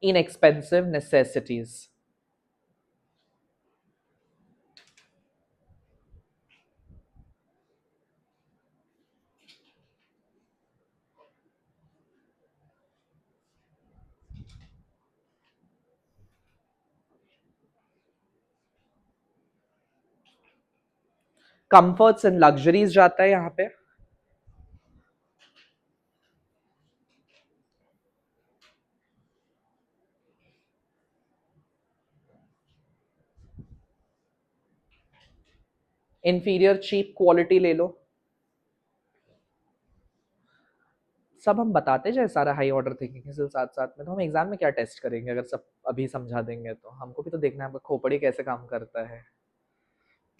inexpensive necessities. Comforts and luxuries जाता है यहां पे, इंफीरियर चीप क्वालिटी ले लो, सब हम बताते जाए सारा हाई ऑर्डर थिंकिंग के साथ साथ में, तो हम एग्जाम में क्या टेस्ट करेंगे अगर सब अभी समझा देंगे, तो हमको भी तो देखना है आपका खोपड़ी कैसे काम करता है,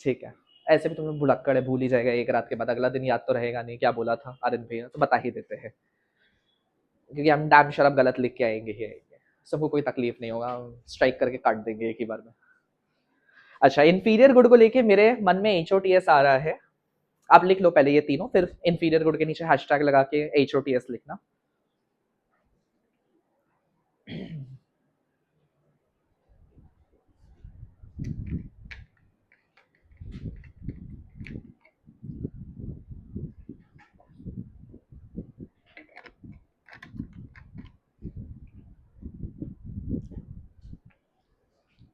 ठीक है। ऐसे भी तुम लोग भुलक्कड़ है, भूल ही जाएगा एक रात के बाद, अगला दिन याद तो रहेगा नहीं क्या बोला था आर्यन भैया, तो बता ही देते हैं क्योंकि हम डैम शराब गलत लिख के आएंगे ही आएंगे। सबको कोई तकलीफ नहीं होगा, स्ट्राइक करके काट देंगे एक ही बार में। अच्छा, इंफीरियर गुड को लेके मेरे मन में HOTS आ रहा है। आप लिख लो पहले ये तीनों, फिर इंफीरियर गुड के नीचे हैशटैग लगा के HOTS लिखना।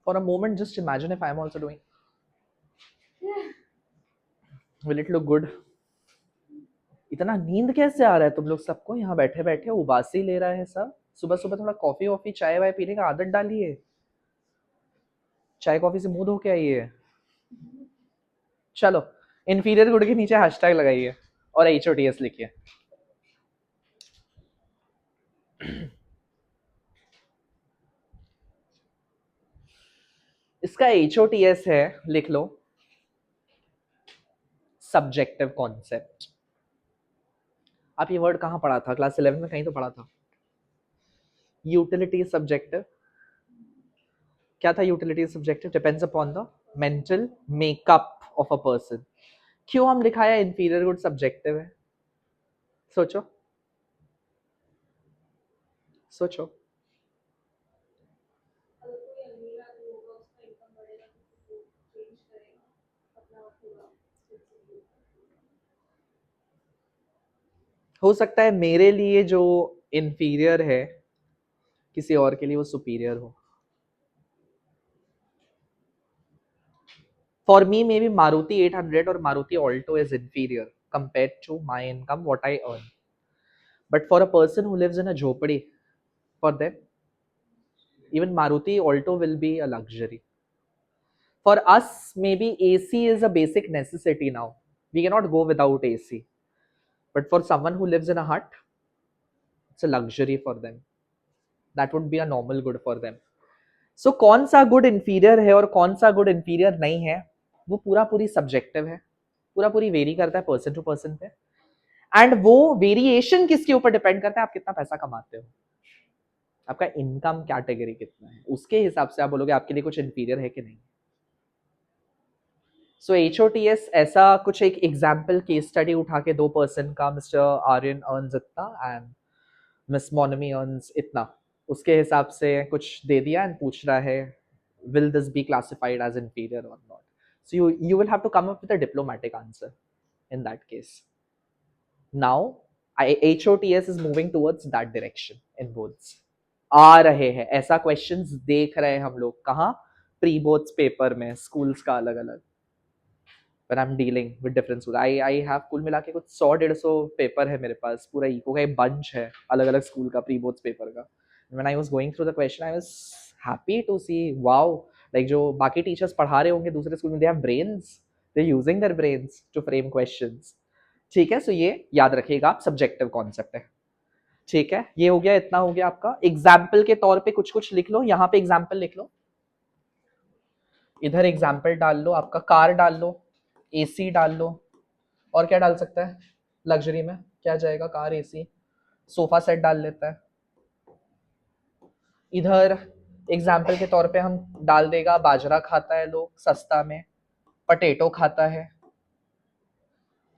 For a moment, just imagine if I am also doing. Will it look good? इतना नींद कैसे आ रहा है तुम लोग सबको यहाँ बैठे बैठे, उबासी ले रहा है सब। सुबह सुबह थोड़ा कॉफी वॉफी चाय वाय पीने का आदत डालिए, चाय कॉफी से मुंह धो के आइए। चलो, इंफीरियर गुड के नीचे हैशटैग लगाइए और HOTS लिखिए। इसका HOTS है, लिख लो, सब्जेक्टिव कॉन्सेप्ट। आप ये वर्ड कहाँ पढ़ा था? क्लास 11 में कहीं तो पढ़ा था। Utility subjective. क्या था utility subjective? Depends upon the mental makeup of a person. क्यों हम लिखाया इंफीरियर गुड सब्जेक्टिव है? सोचो सोचो। हो सकता है मेरे लिए जो इंफीरियर है किसी और के लिए वो सुपीरियर हो। For me, maybe Maruti 800 or Maruti Alto is inferior compared to my income, what I earn. But for a person who lives in a jhopadi, for them, even Maruti Alto will be a luxury. For us, maybe AC is a basic necessity now. We cannot go without AC. But for someone who lives in a hut, it's a luxury for them. That would be a normal good for them. So कौन सा good inferior है और कौन सा good inferior नहीं है, वो पूरा पूरी सब्जेक्टिव है, पूरा पूरी वेरी करता है पर्सन टू पर्सन पे। एंड वो वेरिएशन किसके ऊपर डिपेंड करता है? आप कितना पैसा कमाते हो, आपका इनकम कैटेगरी कितना है, उसके हिसाब से आप बोलोगे आपके लिए कुछ इंफीरियर है कि नहीं। सो HOTS ऐसा कुछ एक एग्जाम्पल केस स्टडी उठा के 2 पर्सन का, मिस्टर आर्यन अर्न्स इतना एंड मिस मोनमी अर्न्स इतना, उसके हिसाब से कुछ दे दिया एंड पूछ रहा है will this be classified as inferior or not. So you will have to come up with a diplomatic answer in that case. Now HOTS is moving towards that direction in boards. आ रहे हैं ऐसा questions देख रहे हैं हम लोग, कहाँ? Pre boards paper में, स्कूल्स का अलग अलग। when I'm dealing with different schools, I have कुल मिला के कुछ 100-150 पेपर है मेरे पास, पूरा इको का एक बंच है अलग अलग स्कूल का प्री बोर्ड्स पेपर का। when I was going through the question, I was happy to see, wow, like जो बाकी टीचर्स पढ़ा रहे होंगे दूसरे स्कूल में, they have brains, they're using their brains to frame questions. ठीक है, सो ये याद रखिएगा, आप सब्जेक्टिव कॉन्सेप्ट है। ठीक है, ये हो गया, इतना हो गया आपका। एग्जाम्पल के तौर पे कुछ कुछ लिख लो, यहाँ पे एग्जाम्पल लिख लो, इधर एग्जाम्पल डाल लो, आपका कार डाल लो, AC डाल लो, और क्या डाल सकता है लग्जरी में? क्या जाएगा? कार, AC, सोफा सेट डाल लेता है। इधर एग्जाम्पल के तौर पे हम डाल देगा, बाजरा खाता है लोग सस्ता में, पटेटो खाता है।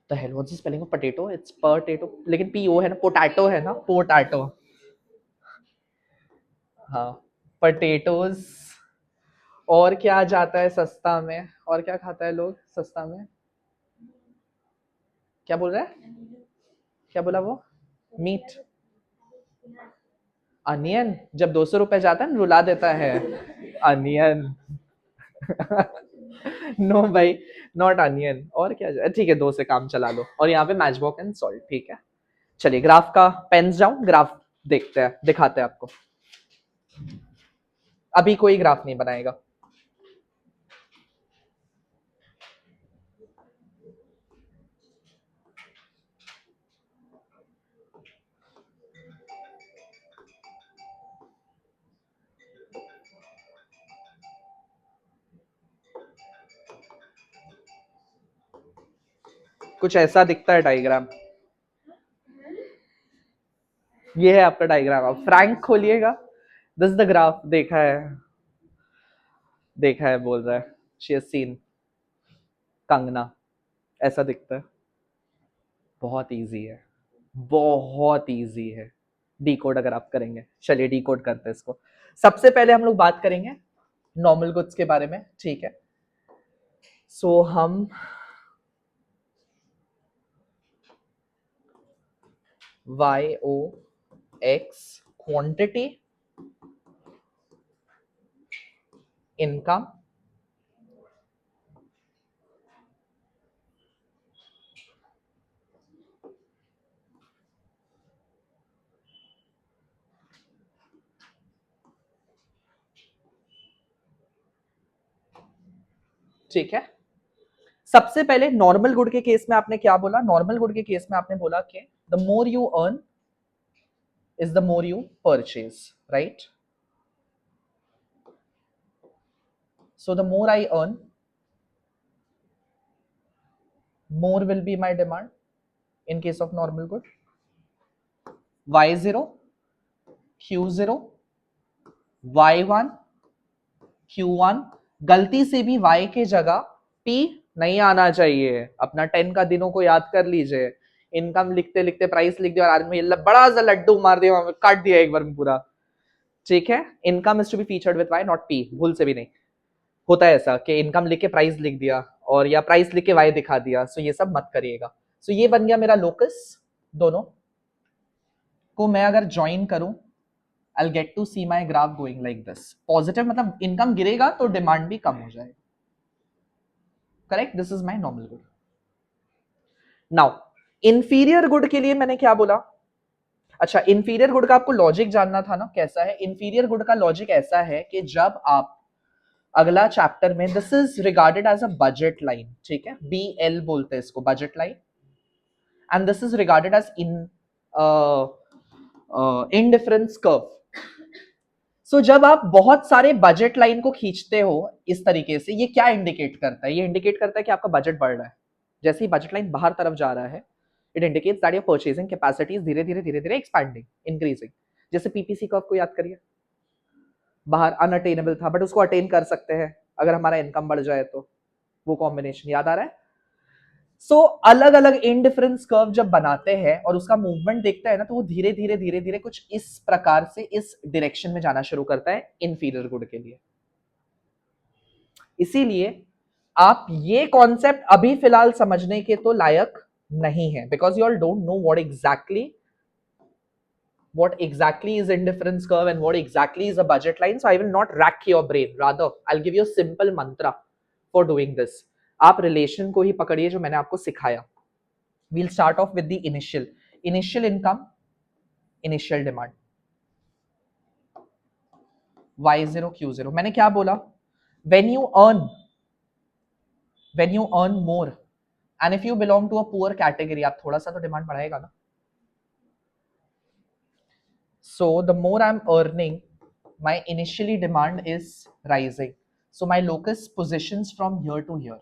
The hell what's the spelling of potato? It's potato, लेकिन PO है ना, पोटैटो है ना, पोटैटो। हाँ, पटेटोज। और क्या जाता है सस्ता में? और क्या खाता है लोग सस्ता में? क्या बोल रहा है? क्या बोला वो? Meat, onion. जब 200 रुपए जाता है ना, रुला देता है अनियन। नो भाई, नॉट अनियन। और क्या? ठीक है, 2 से काम चला लो, और यहाँ पे मैच बॉक एंड सॉल्ट। ठीक है, चलिए ग्राफ का पेन्स जाऊं, ग्राफ देखते हैं, दिखाते हैं आपको। अभी कोई ग्राफ नहीं बनाएगा। कुछ ऐसा दिखता है डायग्राम। ये है आपका डायग्राम। आप फ्रैंक खोलिएगा, दिस द ग्राफ। देखा है बोल रहा है, शी हैज सीन कंगना, ऐसा दिखता है। बहुत इजी है, बहुत इजी है डीकोड अगर आप करेंगे। चलिए डीकोड करते हैं इसको। सबसे पहले हम लोग बात करेंगे नॉर्मल गुड्स के बारे में, ठीक है। सो हम Y O X quantity income ठीक है। सबसे पहले नॉर्मल गुड के केस में आपने क्या बोला? नॉर्मल गुड के केस में आपने बोला कि the more you earn is the more you purchase, right? So the more I earn, more will be my demand in case of normal good. Y0, Q0, Y1, Q1। गलती से भी Y के जगह P नहीं आना चाहिए। अपना 10 का दिनों को याद कर लीजिए। इनकम लिखते लिखते प्राइस लिख दिया और आज में बड़ा सा लड्डू मार दिया, काट दिया एक बार में पूरा, ठीक है। Income is to be featured with Y, not P। भूल से भी नहीं होता है ऐसा कि इनकम लिख के प्राइस लिख दिया और या प्राइस लिख के Y दिखा दिया। सो ये सब मत करिएगा। सो ये बन गया मेरा लोकस। दोनों को मैं अगर ज्वाइन करूं, I'll get to see my graph going like this. Positive मतलब इनकम गिरेगा तो डिमांड भी कम हो जाएगा, correct? This is my normal good. Now inferior good के लिए मैंने क्या बोला? अच्छा, इंफीरियर गुड का आपको लॉजिक जानना था ना, कैसा है इंफीरियर गुड का लॉजिक? ऐसा है कि जब आप अगला चैप्टर में, this is regarded as a budget line, ठीक है, BL बोलते हैं इसको, budget line. And this is regarded as indifference curve. So जब आप बहुत सारे बजट लाइन को खींचते हो इस तरीके से, ये क्या इंडिकेट करता है? ये इंडिकेट करता है कि आपका बजट बढ़ रहा है। जैसे ही बजट लाइन बाहर तरफ जा रहा है, it indicates that your purchasing capacity is धीरे धीरे एक्सपैंडिंग, इंक्रीजिंग। जैसे PPC कर्व को याद करिए, बाहर अनअटेनेबल था बट उसको अटेन कर सकते हैं अगर हमारा इनकम बढ़ जाए तो। वो कॉम्बिनेशन याद आ रहा है? सो अलग अलग इनडिफरेंस कर्व जब बनाते हैं और उसका मूवमेंट देखते हैं ना, तो वो धीरे धीरे कुछ इस प्रकार से इस डायरेक्शन में जाना शुरू करता है इंफीरियर गुड के लिए। इसीलिए आप ये कॉन्सेप्ट अभी फिलहाल समझने के तो लायक नहीं है, because you all don't know what exactly is indifference curve and what exactly is a budget line. So I will not rack your brain, rather I'll give you a simple mantra for doing this. आप relation को ही पकड़िए जो मैंने आपको सिखाया। We'll start off with the initial income, initial demand, Y0 Q0। मैंने क्या बोला? when you earn more and if you belong to a poor category, आप थोड़ा सा तो डिमांड बढ़ाएगा ना। so the more I'm earning, my initially demand is rising, so my locus positions from here to here।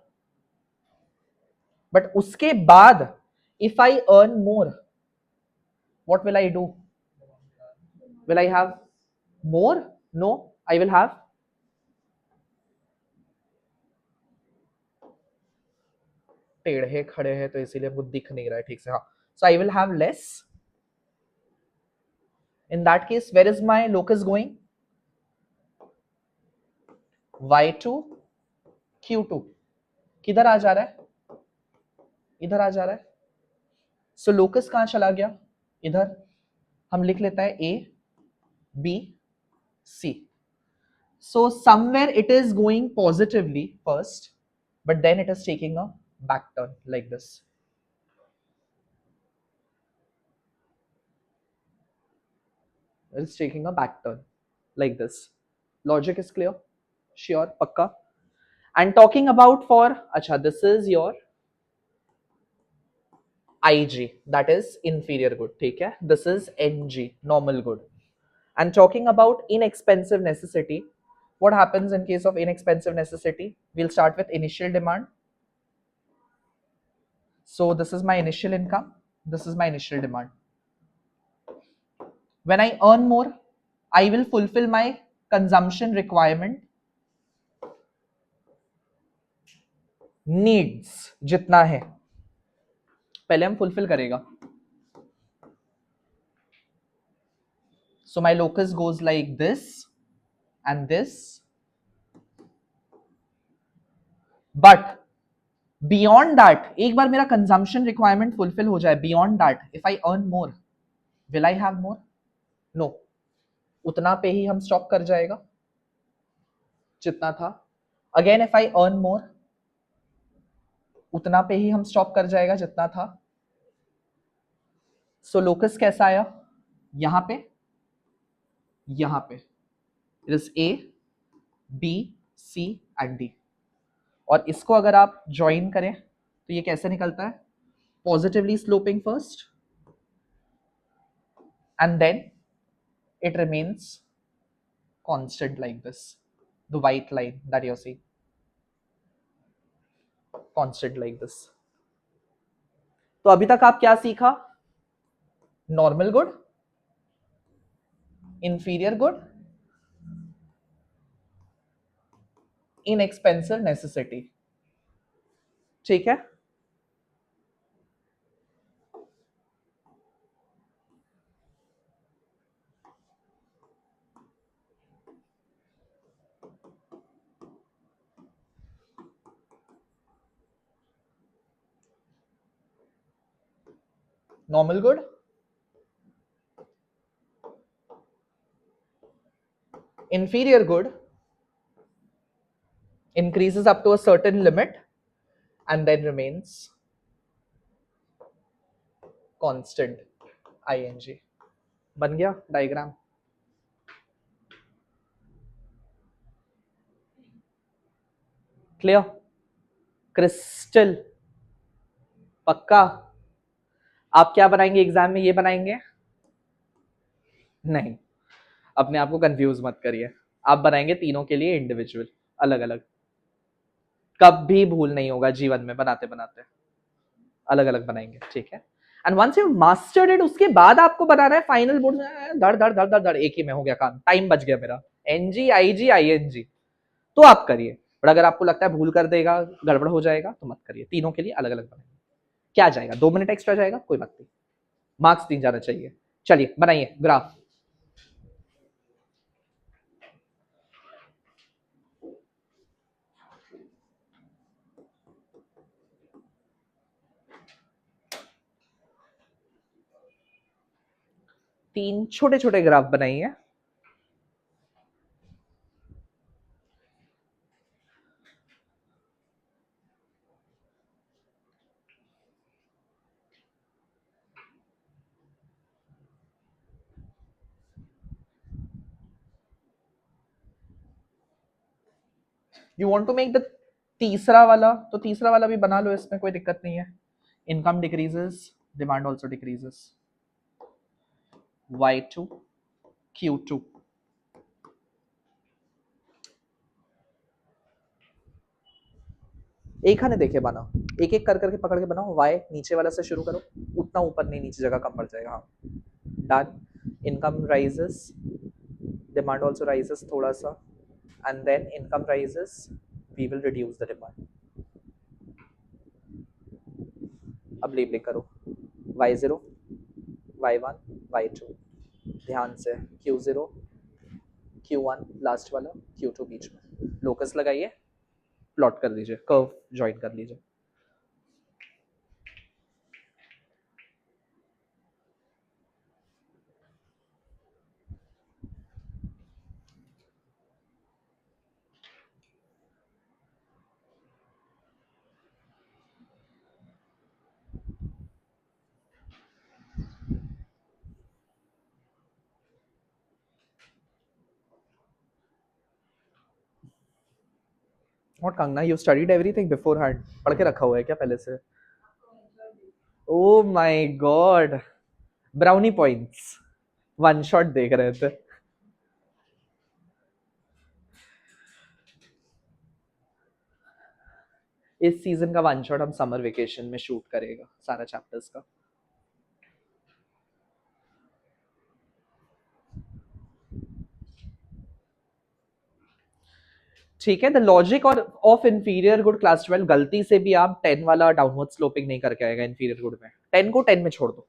but उसके बाद if I earn more, what will I do? will I have more? No, I will have टेढ़े खड़े हैं तो इसीलिए हमको दिख नहीं रहा है ठीक से। हाँ, so I will have less। in that case where is my locus going? Y2 Q2। किधर आ जा रहा है? इधर आ जा रहा है। सो लोकस कहां चला गया? इधर। हम लिख लेता है A B C। so somewhere it is going positively first, but then it is taking a back turn like this। it is taking a back turn like this। logic is clear? Sure, pakka? and talking about for, acha, this is your IG, that is inferior good, ठीक है। this is NG, normal good। and talking about inexpensive necessity, what happens in case of inexpensive necessity? We'll start with initial demand, So this is my initial income, this is my initial demand. When I earn more, I will fulfill my consumption requirement, needs जितना है पहले हम fulfill करेगा. So my locus goes like this and this, but beyond that, एक बार मेरा consumption requirement fulfill हो जाए, beyond that, if I earn more, will I have more? No. उतना पे ही हम stop कर जाएगा जितना था. Again, if I earn more, उतना पे ही हम stop कर जाएगा जितना था. So locus कैसा आया? यहाँ पे, यहाँ पे. It is A, B, C and D. और इसको अगर आप ज्वाइन करें तो ये कैसे निकलता है? Positively sloping first and then it remains constant like this, the white line that you see, constant like this. तो अभी तक आप क्या सीखा? Normal good, inferior good, inexpensive necessity. ठीक है. Normal good, inferior good increases up to a certain limit and then remains constant. ing. बन गया डायग्राम. क्लियर? क्रिस्टल? पक्का? आप क्या बनाएंगे एग्जाम में? ये बनाएंगे? नहीं, अपने आप को कंफ्यूज मत करिए. आप बनाएंगे तीनों के लिए इंडिविजुअल, अलग अलग. कभी भूल नहीं होगा जीवन में, बनाते बनाते अलग अलग बनाएंगे. ठीक है. And once you mastered it, उसके बाद आपको बनाना है फाइनल बोर्ड में. धड़ धड़ धड़ धड़ धड़ एक ही में हो गया काम, टाइम बच गया मेरा. एनजी, आईजी, आईएनजी तो आप करिए. बट अगर आपको लगता है भूल कर देगा, गड़बड़ हो जाएगा, तो मत करिए. तीनों के लिए अलग अलग बनाइए. क्या जाएगा? 2 मिनट एक्स्ट्रा जाएगा, कोई बात नहीं. मार्क्स 3 जाना चाहिए. चलिए बनाइए ग्राफ. तीन छोटे छोटे ग्राफ बनाइए. You want to make the तीसरा वाला, तो तीसरा वाला भी बना लो, इसमें कोई दिक्कत नहीं है. Income decreases, demand also decreases. Y2, Q2. एक ने देखे बना, एक एक कर करके पकड़ के बनाओ. Y नीचे वाला से शुरू करो, उतना ऊपर नहीं, नीचे जगह कम पड़ जाएगा. हाँ, done. Income rises, demand also rises थोड़ा सा, and then income rises, we will reduce the demand. अब लेबलिंग करो. Y0, Y1, Y2. ध्यान से. Q0, Q1 लास्ट वाला, Q2 बीच में. लोकस लगाइए, प्लॉट कर दीजिए, कर्व ज्वाइन कर लीजिए. What Kangna, you studied everything beforehand? पढ़ के रखा हुआ है क्या पहले से? Oh my God, brownie points. One shot देख रहे थे. इस सीजन का वन शॉट हम समर वेकेशन में शूट करेगा सारा चैप्टर्स का. ठीक है. द लॉजिक और ऑफ इंफीरियर गुड क्लास 12 गलती से भी आप 10 वाला डाउनवर्ड स्लोपिंग नहीं करके आएगा इंफीरियर गुड में. 10 को 10 में छोड़ दो.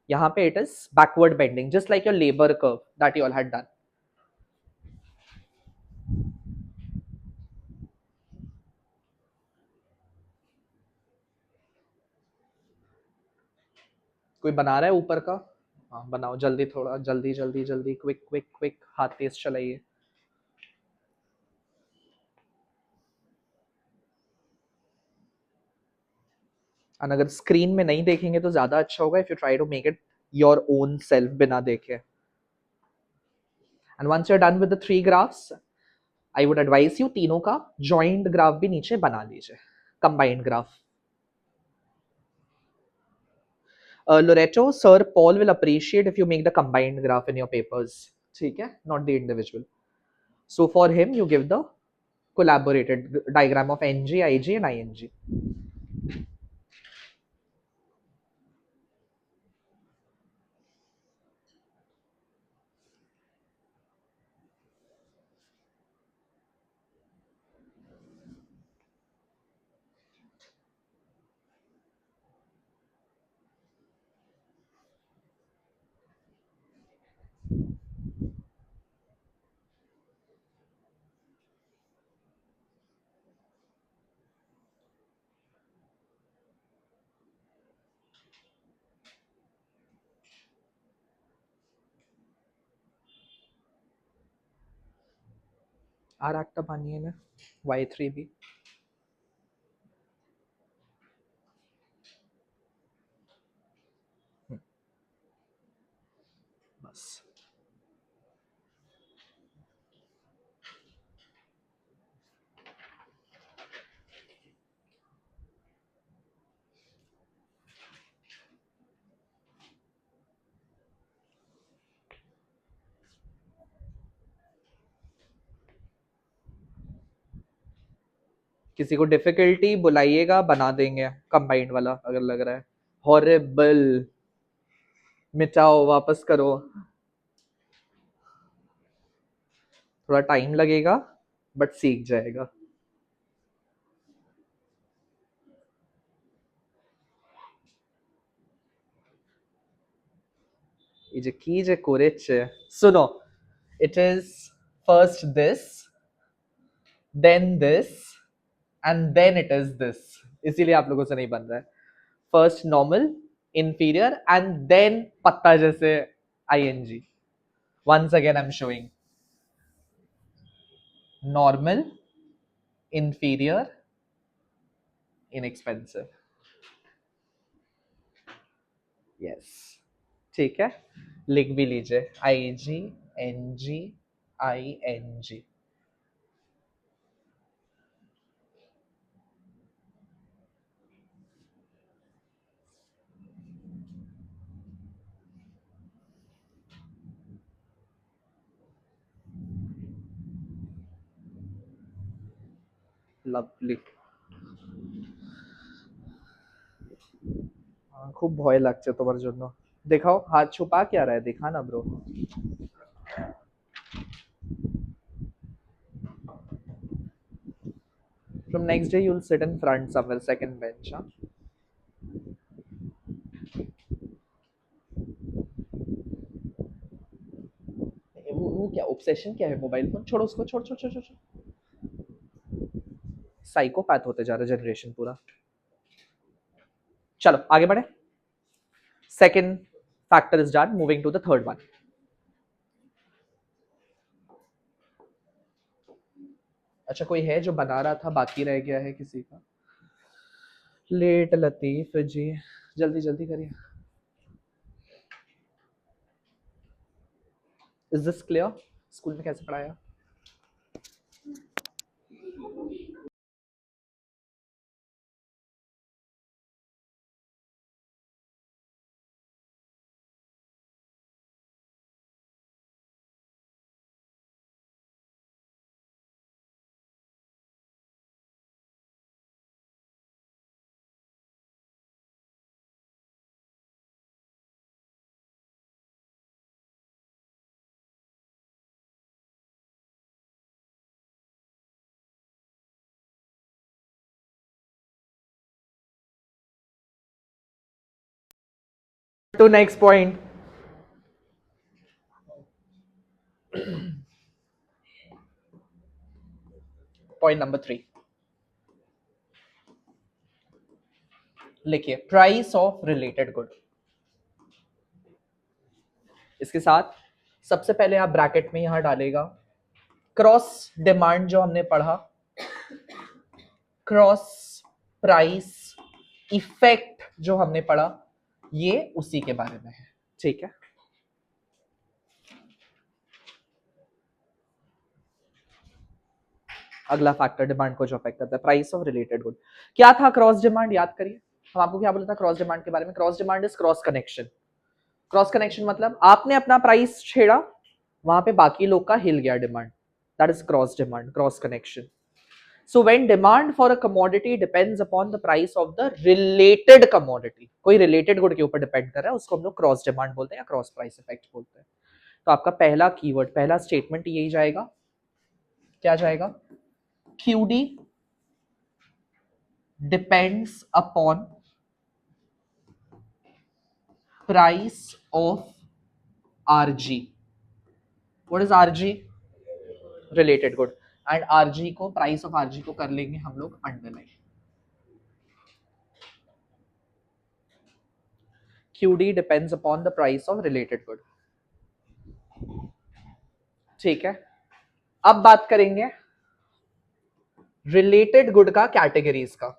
यहाँ पे it is backward bending just like your labour curve that you all had done. कोई बना रहा है ऊपर का? हाँ बनाओ जल्दी, थोड़ा जल्दी जल्दी जल्दी, क्विक क्विक क्विक, हाथ तेज चलाइए. और अगर स्क्रीन में नहीं देखेंगे तो ज्यादा अच्छा होगा if you try to make it your own self बिना देखे. And once you are done with the 3 graphs I would advise you तीनों का जॉइंट ग्राफ भी नीचे बना लीजिए, combined graph. Loreto, Sir Paul will appreciate if you make the combined graph in your papers. ठीक है, not the individual. So for him, you give the collaborated diagram of NG, IG, and ING. R একটা বানিয়ে নে, Y3B. बस. किसी को difficulty बुलाइएगा, बना देंगे कंबाइंड वाला अगर लग रहा है. हॉरिबल. मिटाओ, वापस करो. थोड़ा टाइम लगेगा बट सीख जाएगा. ये जो कीजे कोरेचे, सुनो, it is first this, then this, and then it is this. इसीलिए आप लोगों से नहीं बन रहा है. First normal, inferior, and then पत्ता जैसे ING. Once again I am showing normal, inferior, inexpensive. Yes. ठीक है, लिख भी लीजिए I G N G I N G. Lovely. খুব ভয় লাগছে তোমার জন্য. দেখাও হাত छुपा क्या रहा है, दिखा ना bro. From next day you'll sit in front somewhere, second bench. हाँ. वो क्या ऑब्सेशन क्या है, मोबाइल फोन छोड़ो उसको, छोड़ छोड़ छोड़ छोड़. साइकोपैथ होते जा रहा है जनरेशन पूरा. चलो आगे बढ़े. Second factor is done, moving to the third one. अच्छा कोई है जो बना रहा था बाकी रह गया है किसी का? लेट लतीफ जी, जल्दी जल्दी करिए. Is this clear? स्कूल में कैसे पढ़ाया? to next point. Point number 3. लिखिए प्राइस ऑफ रिलेटेड गुड। इसके साथ सबसे पहले आप ब्रैकेट में यहां डालेगा क्रॉस डिमांड जो हमने पढ़ा, क्रॉस प्राइस इफेक्ट जो हमने पढ़ा, ये उसी के बारे में है। ठीक है, अगला फैक्टर डिमांड को जो अफेक्ट करता है, प्राइस ऑफ रिलेटेड गुड। क्या था क्रॉस डिमांड, याद करिए हम आपको क्या बोला था क्रॉस डिमांड के बारे में। Cross demand is cross connection. Cross connection मतलब आपने अपना प्राइस छेड़ा, वहां पे बाकी लोग का हिल गया demand, that is cross demand, cross connection. So when demand for a commodity depends upon the price of the related commodity, कोई related good के ऊपर डिपेंड कर रहा है, उसको हम लोग क्रॉस डिमांड बोलते हैं या क्रॉस प्राइस इफेक्ट बोलते हैं। तो आपका पहला कीवर्ड, पहला स्टेटमेंट यही जाएगा, क्या जाएगा, QD depends upon price of RG. What is RG? Related good. And RG को, प्राइस ऑफ RG को कर लेंगे हम लोग underline. QD depends upon the price of related good. ठीक है, अब बात करेंगे रिलेटेड गुड का कैटेगरीज का,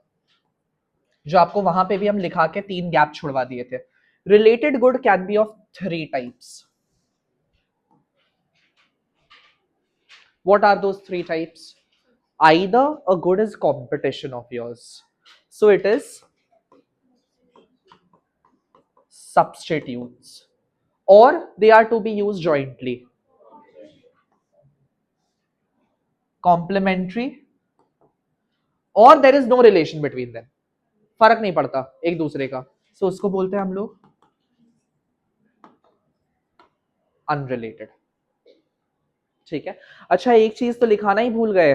जो आपको वहां पे भी हम लिखा के 3 गैप छुड़वा दिए थे। Related good can be of 3 types. What are those 3 types? Either a good is competition of yours, so it is substitutes, or they are to be used jointly, complementary, or there is no relation between them, फर्क नहीं पड़ता एक दूसरे का, so उसको बोलते हैं हम लोग अनरिलेटेड। ठीक है, अच्छा एक चीज तो लिखाना ही भूल गए,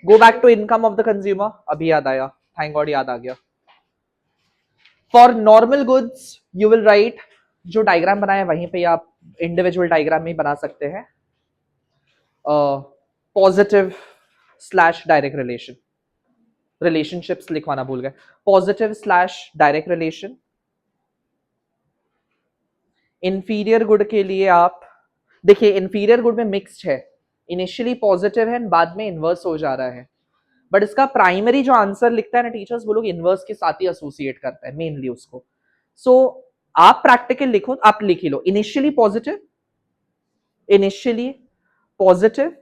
go back to income of the consumer, अभी याद आया, थैंक गॉड याद आ गया। For normal goods you will write, जो डायग्राम बनाया वहीं पे आप इंडिविजुअल डायग्राम में बना सकते हैं, positive slash direct relation, relationships लिखवाना भूल गए, positive slash direct relation. Inferior good के लिए आप देखिए, इंफीरियर गुड में मिक्स्ड है, इनिशियली पॉजिटिव है बाद में इनवर्स हो जा रहा है, बट इसका प्राइमरी जो आंसर लिखता है ना टीचर्स, वो लोग इनवर्स के साथ ही एसोसिएट करता है मेनली उसको। सो आप प्रैक्टिकल लिखो, आप लिख ही लो initially positive, initially positive,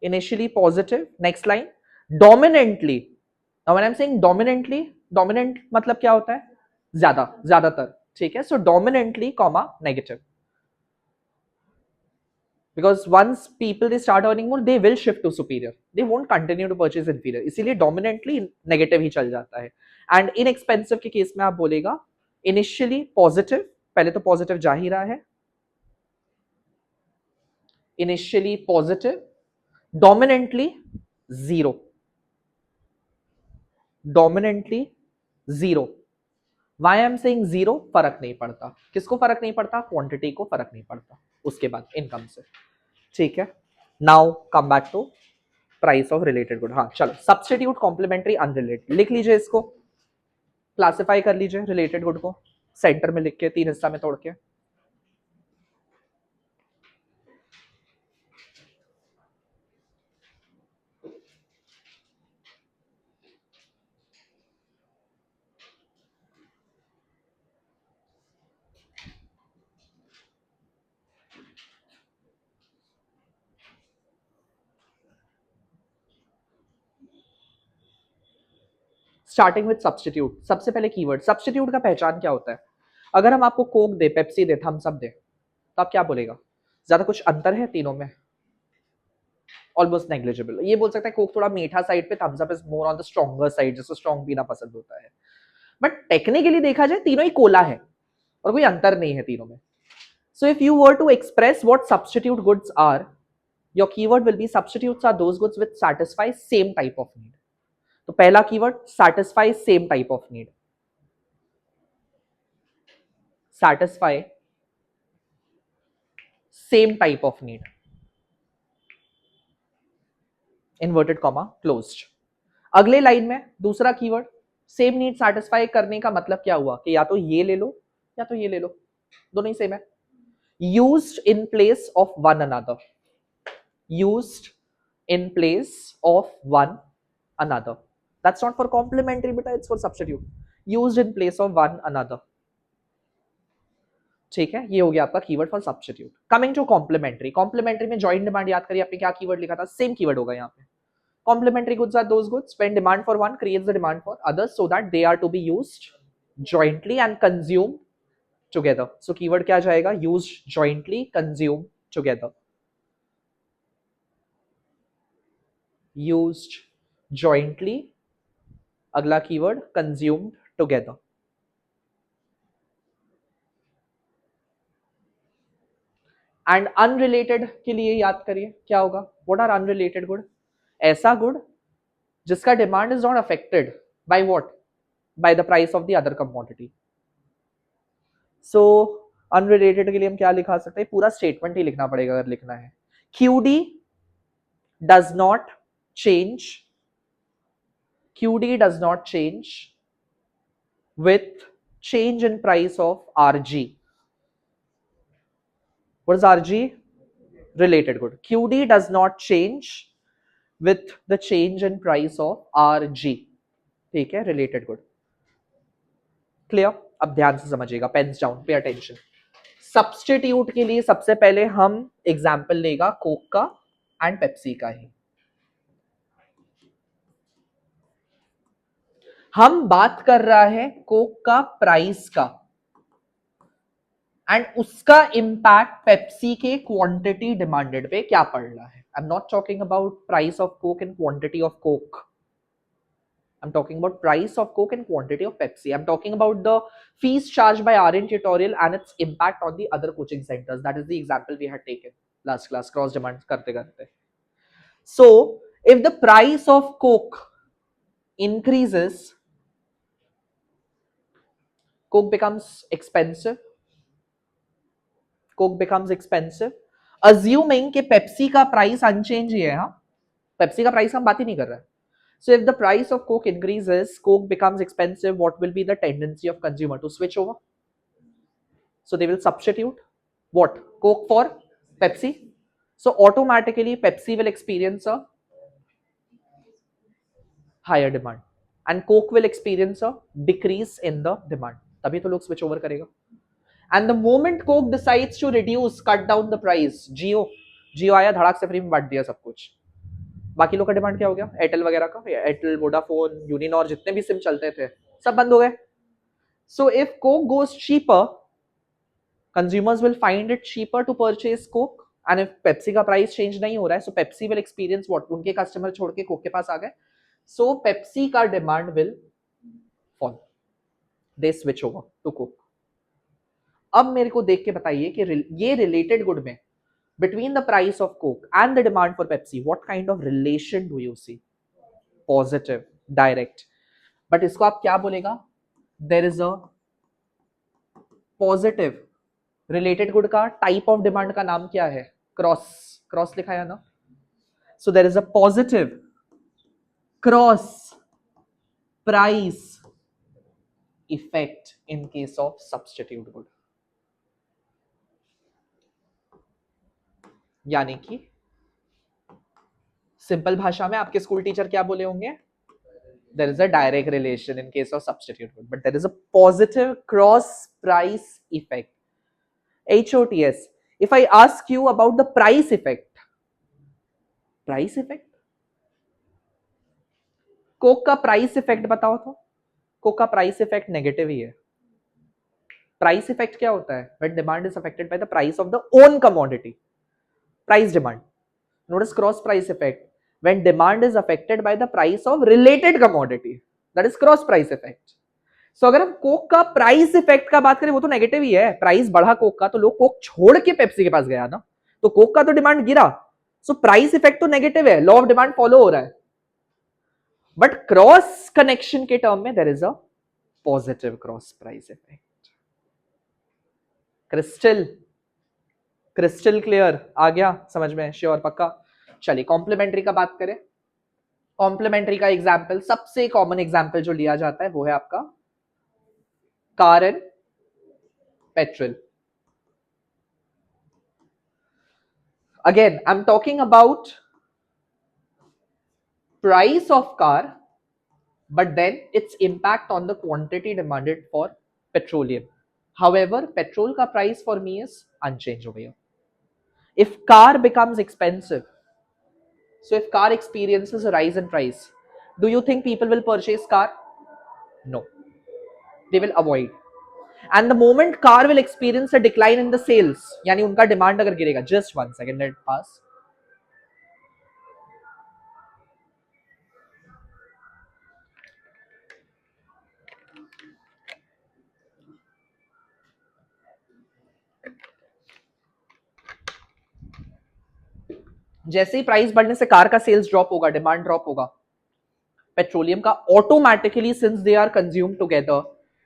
initially positive, next line dominantly. Now when I am saying dominantly, dominant मतलब क्या होता है, ज्यादा, ज्यादातर। ठीक है, so dominantly comma negative, because once people they start earning more they will shift to superior, they won't continue to purchase inferior, इसीलिए dominantly negative ही चल जाता है। and inexpensive के केस में आप बोलेगा initially positive, पहले तो positive जा ही रहा है, initially positive, dominantly zero, dominantly zero। why I am saying zero, फर्क नहीं पड़ता, किसको फर्क नहीं पड़ता, क्वांटिटी को फर्क नहीं पड़ता उसके बाद इनकम से। ठीक है, now come back to price of related good. हाँ चलो, सब्स्टिट्यूट, कॉम्प्लीमेंट्री, अनरिलेटेड लिख लीजिए, इसको क्लासिफाई कर लीजिए रिलेटेड गुड को सेंटर में लिख के 3 हिस्सा में तोड़ के। स्टार्टिंग विद सब्स्टिट्यूट, सबसे पहले कीवर्ड सब्स्टिट्यूट का पहचान क्या होता है। अगर हम आपको कोक दे, पेप्सी दे, थम्स अप दे, तो आप क्या बोलेगा, ज्यादा कुछ अंतर है तीनों में, ऑलमोस्ट नेग्लिजिबल। ये बोल सकता है कोक थोड़ा मीठा साइड पे, Thums Up is more on the stronger side, जिसको स्ट्रॉन्ग पीना पसंद होता है। बट टेक्निकली देखा जाए तीनों ही कोला है और कोई अंतर नहीं है तीनों में। So if you were to express what substitute goods are, your keyword will be substitutes are those goods which satisfy same type of need। तो पहला keyword satisfy same type of need। satisfy same type of need, inverted comma closed. अगले line में दूसरा keyword, same need satisfy करने का मतलब क्या हुआ कि या तो ये ले लो या तो ये ले लो, दोनों ही सेम है। Used in place of one another, used in place of one another, that's not for complementary बेटा, it's for substitute. Used in place of one another, ठीक है, ये हो गया आपका keyword for substitute. Coming to complementary, complementary में joint demand याद करिए आपने क्या कीवर्ड लिखा था, सेम कीवर्ड होगा यहाँ पे। Complementary goods are those goods when demand for one creates the demand for others so that they are to be used jointly and consumed together. So keyword क्या जाएगा, used jointly, consumed together. Used jointly, अगला keyword consumed together. And unrelated के लिए याद करिए क्या होगा, what are unrelated good? ऐसा गुड जिसका demand is not affected by what, by the price of the other commodity. So unrelated के लिए हम क्या लिखा सकते हैं, पूरा स्टेटमेंट ही लिखना पड़ेगा अगर लिखना है। QD does not change, QD does not change with change in price of RG. What is RG? Related good. QD does not change with the change in price of RG, ठीक है, related good. Clear? अब ध्यान से समझिएगा, pens down, pay attention. Substitute के लिए सबसे पहले हम एग्जाम्पल लेगा कोक का एंड पेप्सी का ही। हम बात कर रहा है कोक का प्राइस का एंड उसका इंपैक्ट पेप्सी के क्वांटिटी डिमांडेड पे क्या पड़ रहा है। I am not talking about price of Coke and quantity of Coke, I'm talking about price of Coke and quantity of Pepsi. I'm talking about the fees charged by RN tutorial and its impact on the other coaching centers. That is the example we had taken last class, cross demand karte karte. So, if the price of Coke increases, Coke becomes expensive. Coke becomes expensive. Assuming कि Pepsi का price unchanged ही है, हाँ? Pepsi का price हम बात ही नहीं कर रहे हैं. So if the price of Coke increases, Coke becomes expensive, what will be the tendency of consumer to switch over? So they will substitute what? Coke for Pepsi. So automatically Pepsi will experience a higher demand and Coke will experience a decrease in the demand. तभी तो लोग switch over करेगा. And the moment Coke decides to reduce, cut down the price, Jio आया धड़ाक से free में बांट दिया सब कुछ. बाकी लोग का डिमांड क्या हो गया, एयरटेल वगैरह का, एयरटेल, वोडाफोन, यूनिनॉर, जितने भी सिम चलते थे सब बंद हो गए. So if Coke goes cheaper, consumers will find it cheaper to purchase Coke and if Pepsi का प्राइस चेंज नहीं हो रहा है, so Pepsi will experience what, उनके कस्टमर छोड़ के कोक के पास आ गए, सो पेप्सी का demand will fall, they switch over to Coke. अब मेरे को देख के बताइए कि ये रिलेटेड गुड में between the price of Coke and the demand for Pepsi, what kind of relation do you see? Positive, direct. But इसको आप क्या बोलेगा? There is a positive related good का type of demand का नाम क्या है? Cross लिखा है ना? So there is a positive cross price effect in case of substitute good. यानी कि सिंपल भाषा में आपके स्कूल टीचर क्या बोले होंगे, there is a direct relation in case of substitute good, but there is a positive cross price effect, HOTS. If I ask you about the price effect, Coke का price effect बताओ तो. Coke का price effect negative ही है. Price effect क्या होता है, when demand is affected by the price of the own commodity, price demand. Notice cross price effect, when demand is affected by the price of related commodity, that is cross price effect. So अगर हम Coke का price effect का बात करें, वो तो negative ही है. Price बढ़ा कोक का तो लोग कोक छोड़ के पेप्सी के पास गया ना, तो कोक का तो डिमांड गिरा, सो प्राइस इफेक्ट तो नेगेटिव है, लॉ ऑफ डिमांड फॉलो हो रहा है. बट क्रॉस कनेक्शन के टर्म में there is a positive cross price effect. Crystal crystal clear आ गया समझ में? श्योर? पक्का? चलिए कॉम्प्लीमेंट्री का बात करें। कॉम्प्लीमेंट्री का एग्जाम्पल, सबसे कॉमन एग्जाम्पल जो लिया जाता है वो है आपका car and petrol. Again I am talking about price of car, but then its impact on the quantity demanded for petroleum. However, petrol ka price for me is unchanged over here. If car becomes expensive, so if car experiences a rise in price, do you think people will purchase car? No, they will avoid. And the moment car will experience a decline in the sales, यानी उनका demand अगर गिरेगा, just 1 second, let it pass. जैसे ही price बढ़ने से car का sales drop होगा, demand drop होगा, पेट्रोलियम का automatically, since they are consume together,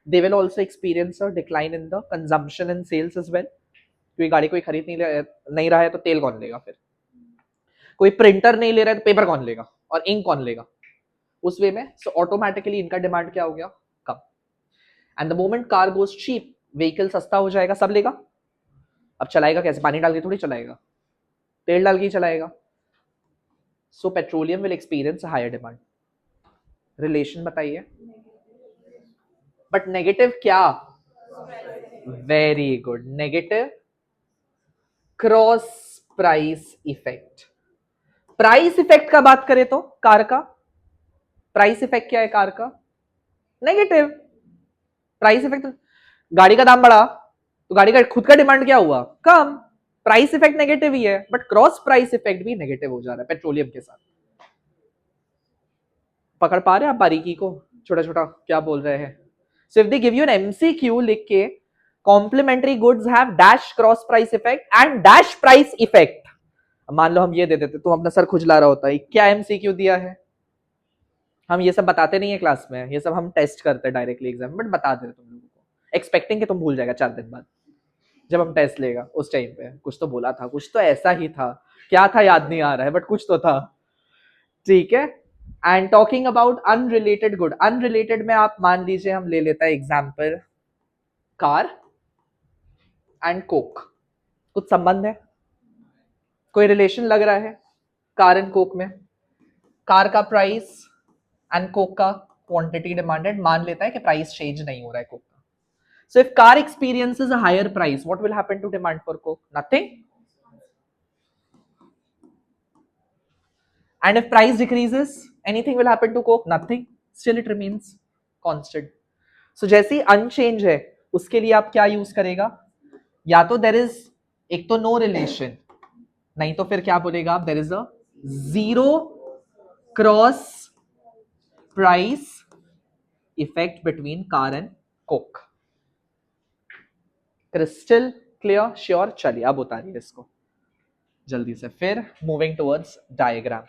they will also experience a decline in the consumption and sales as well. क्योंकि गाड़ी कोई खरीद नहीं रहा है तो तेल कौन लेगा? फिर कोई प्रिंटर नहीं ले रहा है तो पेपर कौन लेगा और इंक कौन लेगा? उस वे में सो ऑटोमेटिकली इनका डिमांड क्या हो गया? कम। And the moment car goes cheap, vehicle सस्ता हो जाएगा, सब लेगा। अब चलाएगा कैसे? पानी डाल के थोड़ी चलाएगा, तेल डाल के ही चलाएगा। So petroleum will experience higher demand. Relation बताइए। बट नेगेटिव क्या? Very good, negative cross price effect. Price effect का बात करें तो कार का प्राइस इफेक्ट क्या है? कार का नेगेटिव प्राइस इफेक्ट। गाड़ी का दाम बढ़ा तो गाड़ी का खुद का डिमांड क्या हुआ? कम। प्राइस इफेक्ट नेगेटिव ही है, बट क्रॉस प्राइस इफेक्ट भी नेगेटिव हो जा रहा है पेट्रोलियम के साथ। पकड़ पा रहे हैं आप बारीकी को? छोटा छोटा क्या बोल रहे हैं? So if they give you an MCQ लिख के complementary goods have dash cross price effect and dash price effect, मान लो हम ये दे देते तो अपना सर खुजला रहा होता है। क्या एमसीक्यू दिया है? हम ये सब बताते नहीं है क्लास में, ये सब हम टेस्ट करते हैं डायरेक्टली एग्जाम में, बट बता दे रहे तुम लोगों को, एक्सपेक्टिंग कि तुम भूल जाएगा 4 दिन बाद जब हम टेस्ट लेगा। उस टाइम पे कुछ तो बोला था, कुछ तो ऐसा ही था, क्या था याद नहीं आ रहा है, बट कुछ तो था। ठीक है। And talking about unrelated good, unrelated में आप मान लीजिए हम ले लेता है एग्जाम्पल कार एंड कोक। कुछ संबंध है, कोई रिलेशन लग रहा है कार एंड कोक में? कार का प्राइस एंड कोक का क्वांटिटी डिमांडेड, मान लेता है कि प्राइस चेंज नहीं हो रहा है कोक का। So if car experiences a higher price, what will happen to demand for Coke? Nothing. And if price decreases, anything will happen to coke? Nothing. Still it remains constant. So जैसी unchange है उसके लिए आप क्या use करेगा? या तो there is, एक तो नो रिलेशन, नहीं तो फिर क्या बोलेगा आप? There is a zero cross price effect between car and Coke. Crystal clear? Sure? चलिए अब उतारिए इसको जल्दी से। फिर मूविंग टुवर्ड्स डायग्राम।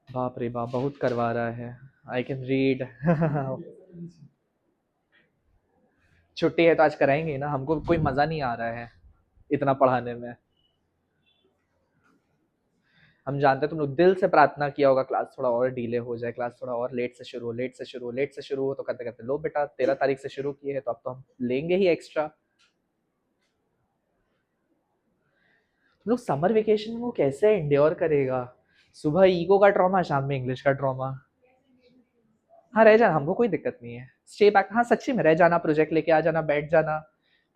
बाप रे बाप, बहुत करवा रहा है। I can read. छुट्टी है तो आज कराएंगे ना, हमको कोई मजा नहीं आ रहा है इतना पढ़ाने में। हम जानते हैं तुम लोग दिल से प्रार्थना किया होगा क्लास थोड़ा और डिले हो जाए, क्लास थोड़ा और लेट से शुरू हो, लेट से शुरू हो, लेट से शुरू हो, तो करते करते लो बेटा 13 तारीख से शुरू किए हैं तो अब तो हम लेंगे ही एक्स्ट्रा। तुम लोग समर वेकेशन में कैसे इंड्योर करेगा? सुबह ईगो का ट्रॉमा, शाम में इंग्लिश का ट्रॉमा। हाँ रह जाना, हमको कोई दिक्कत नहीं है, स्टे बैक। हाँ सच्ची में रह जाना, प्रोजेक्ट लेके आ जाना, बैठ जाना,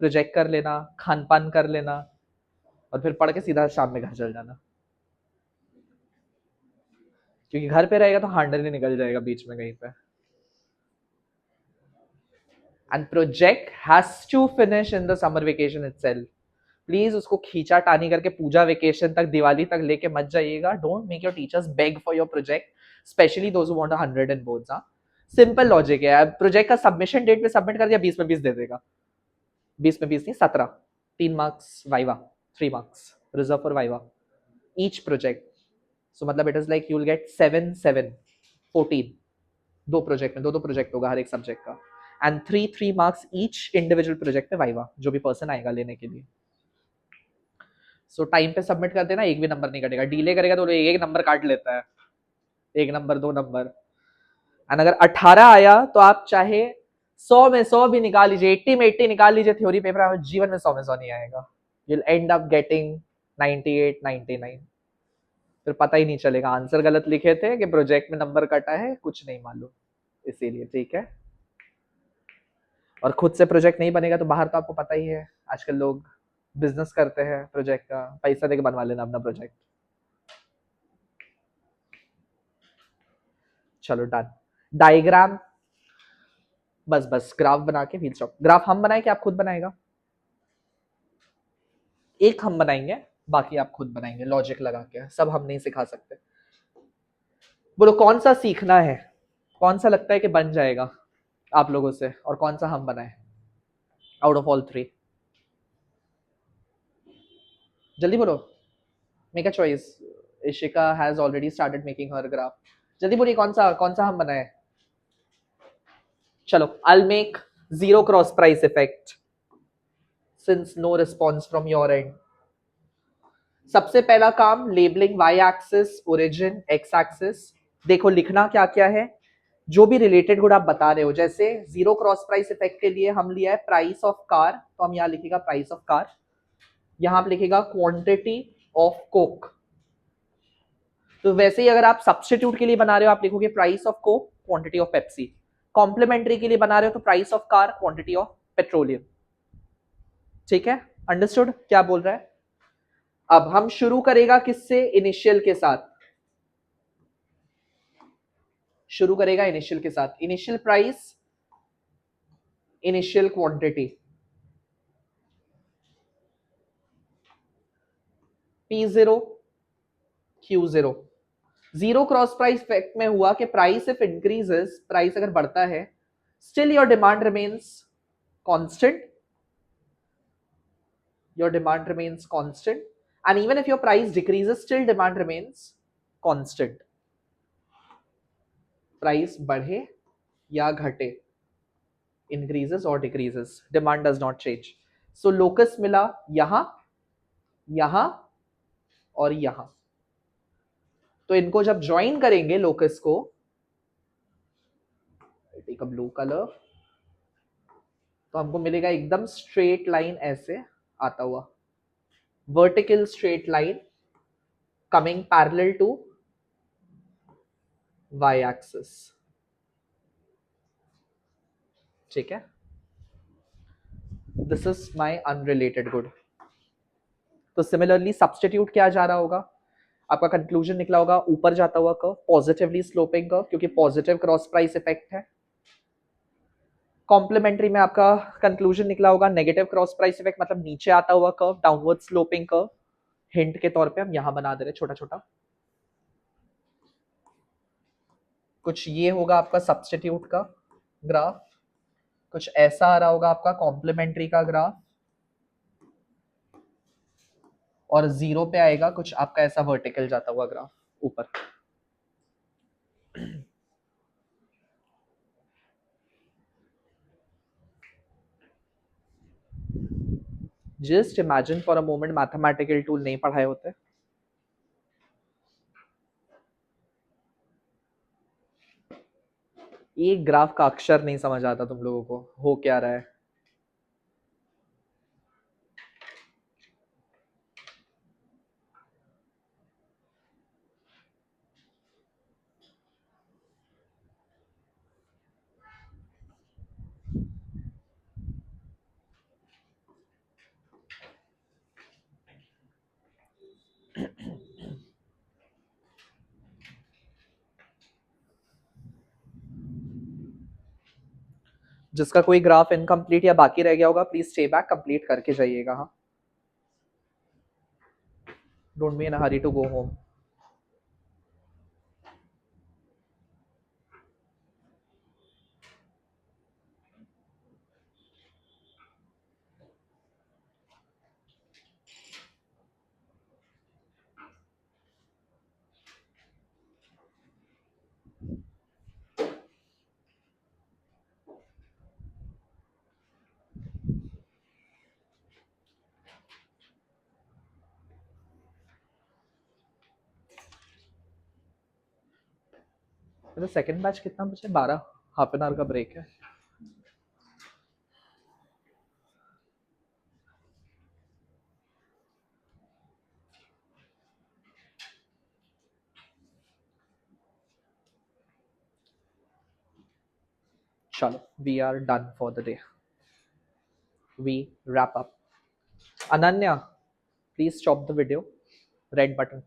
प्रोजेक्ट कर लेना, खान पान कर लेना, और फिर पढ़ के सीधा शाम में घर चल जाना। क्योंकि घर पे रहेगा तो हांडल ही निकल जाएगा बीच में कहीं पे। And project has to finish in the summer vacation itself. Please उसको खींचा टानी करके पूजा वेकेशन तक, दिवाली तक लेके मत जाइएगा। Don't make your teachers bag for your project, specially those who want 100 in boards. हाँ सिंपल लॉजिक है, प्रोजेक्ट का सबमिशन डेट पे सबमिट कर दिया, 20 में 20 दे देगा। 20 में 20 नहीं, 17। 3 marks viva, 3 marks reserve for viva each project. So मतलब it is like you will get 7 7 14। 2 project में 2 प्रोजेक्ट होगा हर एक सब्जेक्ट का। And 3 marks each individual project पे वाइवा, जो भी पर्सन आएगा लेने के लिए। सो टाइम पे सबमिट कर देना, एक भी नंबर नहीं कटेगा। डिले करेगा तो एक नंबर काट लेता है, 1 नंबर 2 नंबर। एंड अगर 18 आया तो आप चाहे 100 में 100 भी निकाल लीजिए, 80 में 80 निकाल लीजिए, थ्योरी पेपर में जीवन में 100 में 100 नहीं आएगा। you'll end up getting 98 99। फिर पता ही नहीं चलेगा आंसर गलत लिखे थे कि प्रोजेक्ट में नंबर कटा है, कुछ नहीं मालूम। इसीलिए ठीक है। और खुद से प्रोजेक्ट नहीं बनेगा तो बाहर तो आपको पता ही है, आजकल लोग बिजनेस करते हैं प्रोजेक्ट का, पैसा देके बनवा लेना अपना प्रोजेक्ट। चलो डन। डायग्राम, बस बस ग्राफ बना के व्हील स्टॉप। ग्राफ हम बनाए कि आप खुद बनाएगा? एक हम बनाएंगे, बाकी आप खुद बनाएंगे लॉजिक लगा के, सब हम नहीं सिखा सकते। बोलो कौन सा सीखना है, कौन सा लगता है कि बन जाएगा आप लोगों से, और कौन सा हम बनाए आउट ऑफ ऑल 3? जल्दी बोलो, make a choice. Ishika has already started making her graph. जल्दी बोलिए कौन सा हम बनाए। चलो I will make zero cross price effect since no response from your end. सबसे पहला काम labelling Y axis, origin, X axis. देखो लिखना क्या क्या है, जो भी रिलेटेड गुड आप बता रहे हो। जैसे जीरो क्रॉस प्राइस इफेक्ट के लिए हम लिया है प्राइस ऑफ कार, तो हम यहाँ लिखेगा प्राइस ऑफ कार। यहाँ आप लिखेगा क्वांटिटी ऑफ कोक। तो वैसे ही अगर आप सब्स्टिट्यूट के लिए बना रहे हो, आप लिखोगे price of Coke, quantity of Pepsi. Complementary के लिए बना रहे हो तो price of car, quantity of petroleum. ठीक है, अंडरस्टूड क्या बोल रहा है? अब हम शुरू करेगा किससे? इनिशियल के साथ। शुरू करेगा इनिशियल के साथ। Initial price, initial quantity, P0 Q0। Zero cross price effect में हुआ कि प्राइस इफ इंक्रीजेस, प्राइस अगर बढ़ता है, still your demand remains constant, your demand remains constant, and even if your price decreases still demand remains constant। Price बढ़े या घटे, increases or decreases, demand does not change। so locus मिला यहां, यहां और यहां। तो इनको जब ज्वाइन करेंगे लोकस को, टेक अ ब्लू कलर, तो हमको मिलेगा एकदम स्ट्रेट लाइन ऐसे आता हुआ, vertical straight line coming parallel to Y axis. ठीक है, this is my unrelated good. तो सिमिलरली सब्सटीट्यूट क्या जा रहा होगा, आपका कंक्लूजन निकला होगा ऊपर जाता हुआ कर्व, पॉजिटिवली स्लोपिंग कर्व, क्योंकि पॉजिटिव क्रॉस प्राइस इफेक्ट है। कॉम्प्लीमेंट्री में आपका कंक्लूजन निकला होगा नेगेटिव क्रॉस प्राइस इफेक्ट, मतलब नीचे आता हुआ curve, downward sloping curve. Hint के तौर पे हम यहां बना दे रहे छोटा छोटा। कुछ ये होगा आपका सब्सटीट्यूट का ग्राफ, कुछ ऐसा आ रहा होगा आपका कॉम्प्लीमेंट्री का ग्राफ, और जीरो पे आएगा कुछ आपका ऐसा वर्टिकल जाता हुआ ग्राफ ऊपर। Just imagine for a moment mathematical tool नहीं पढ़ाए होते। एक ग्राफ का अक्षर नहीं समझ आता तुम लोगों को हो क्या रहा है। जिसका कोई ग्राफ इनकम्प्लीट या बाकी रह गया होगा, प्लीज स्टे बैक, कंप्लीट करके जाइएगा। हाँ, don't be in a hurry to go home. मेरा सेकंड बैच कितना बचे? 12, हाफ एन आवर का ब्रेक है. Chalo, we are done for the day. We wrap up. Ananya, please stop the video. Red button.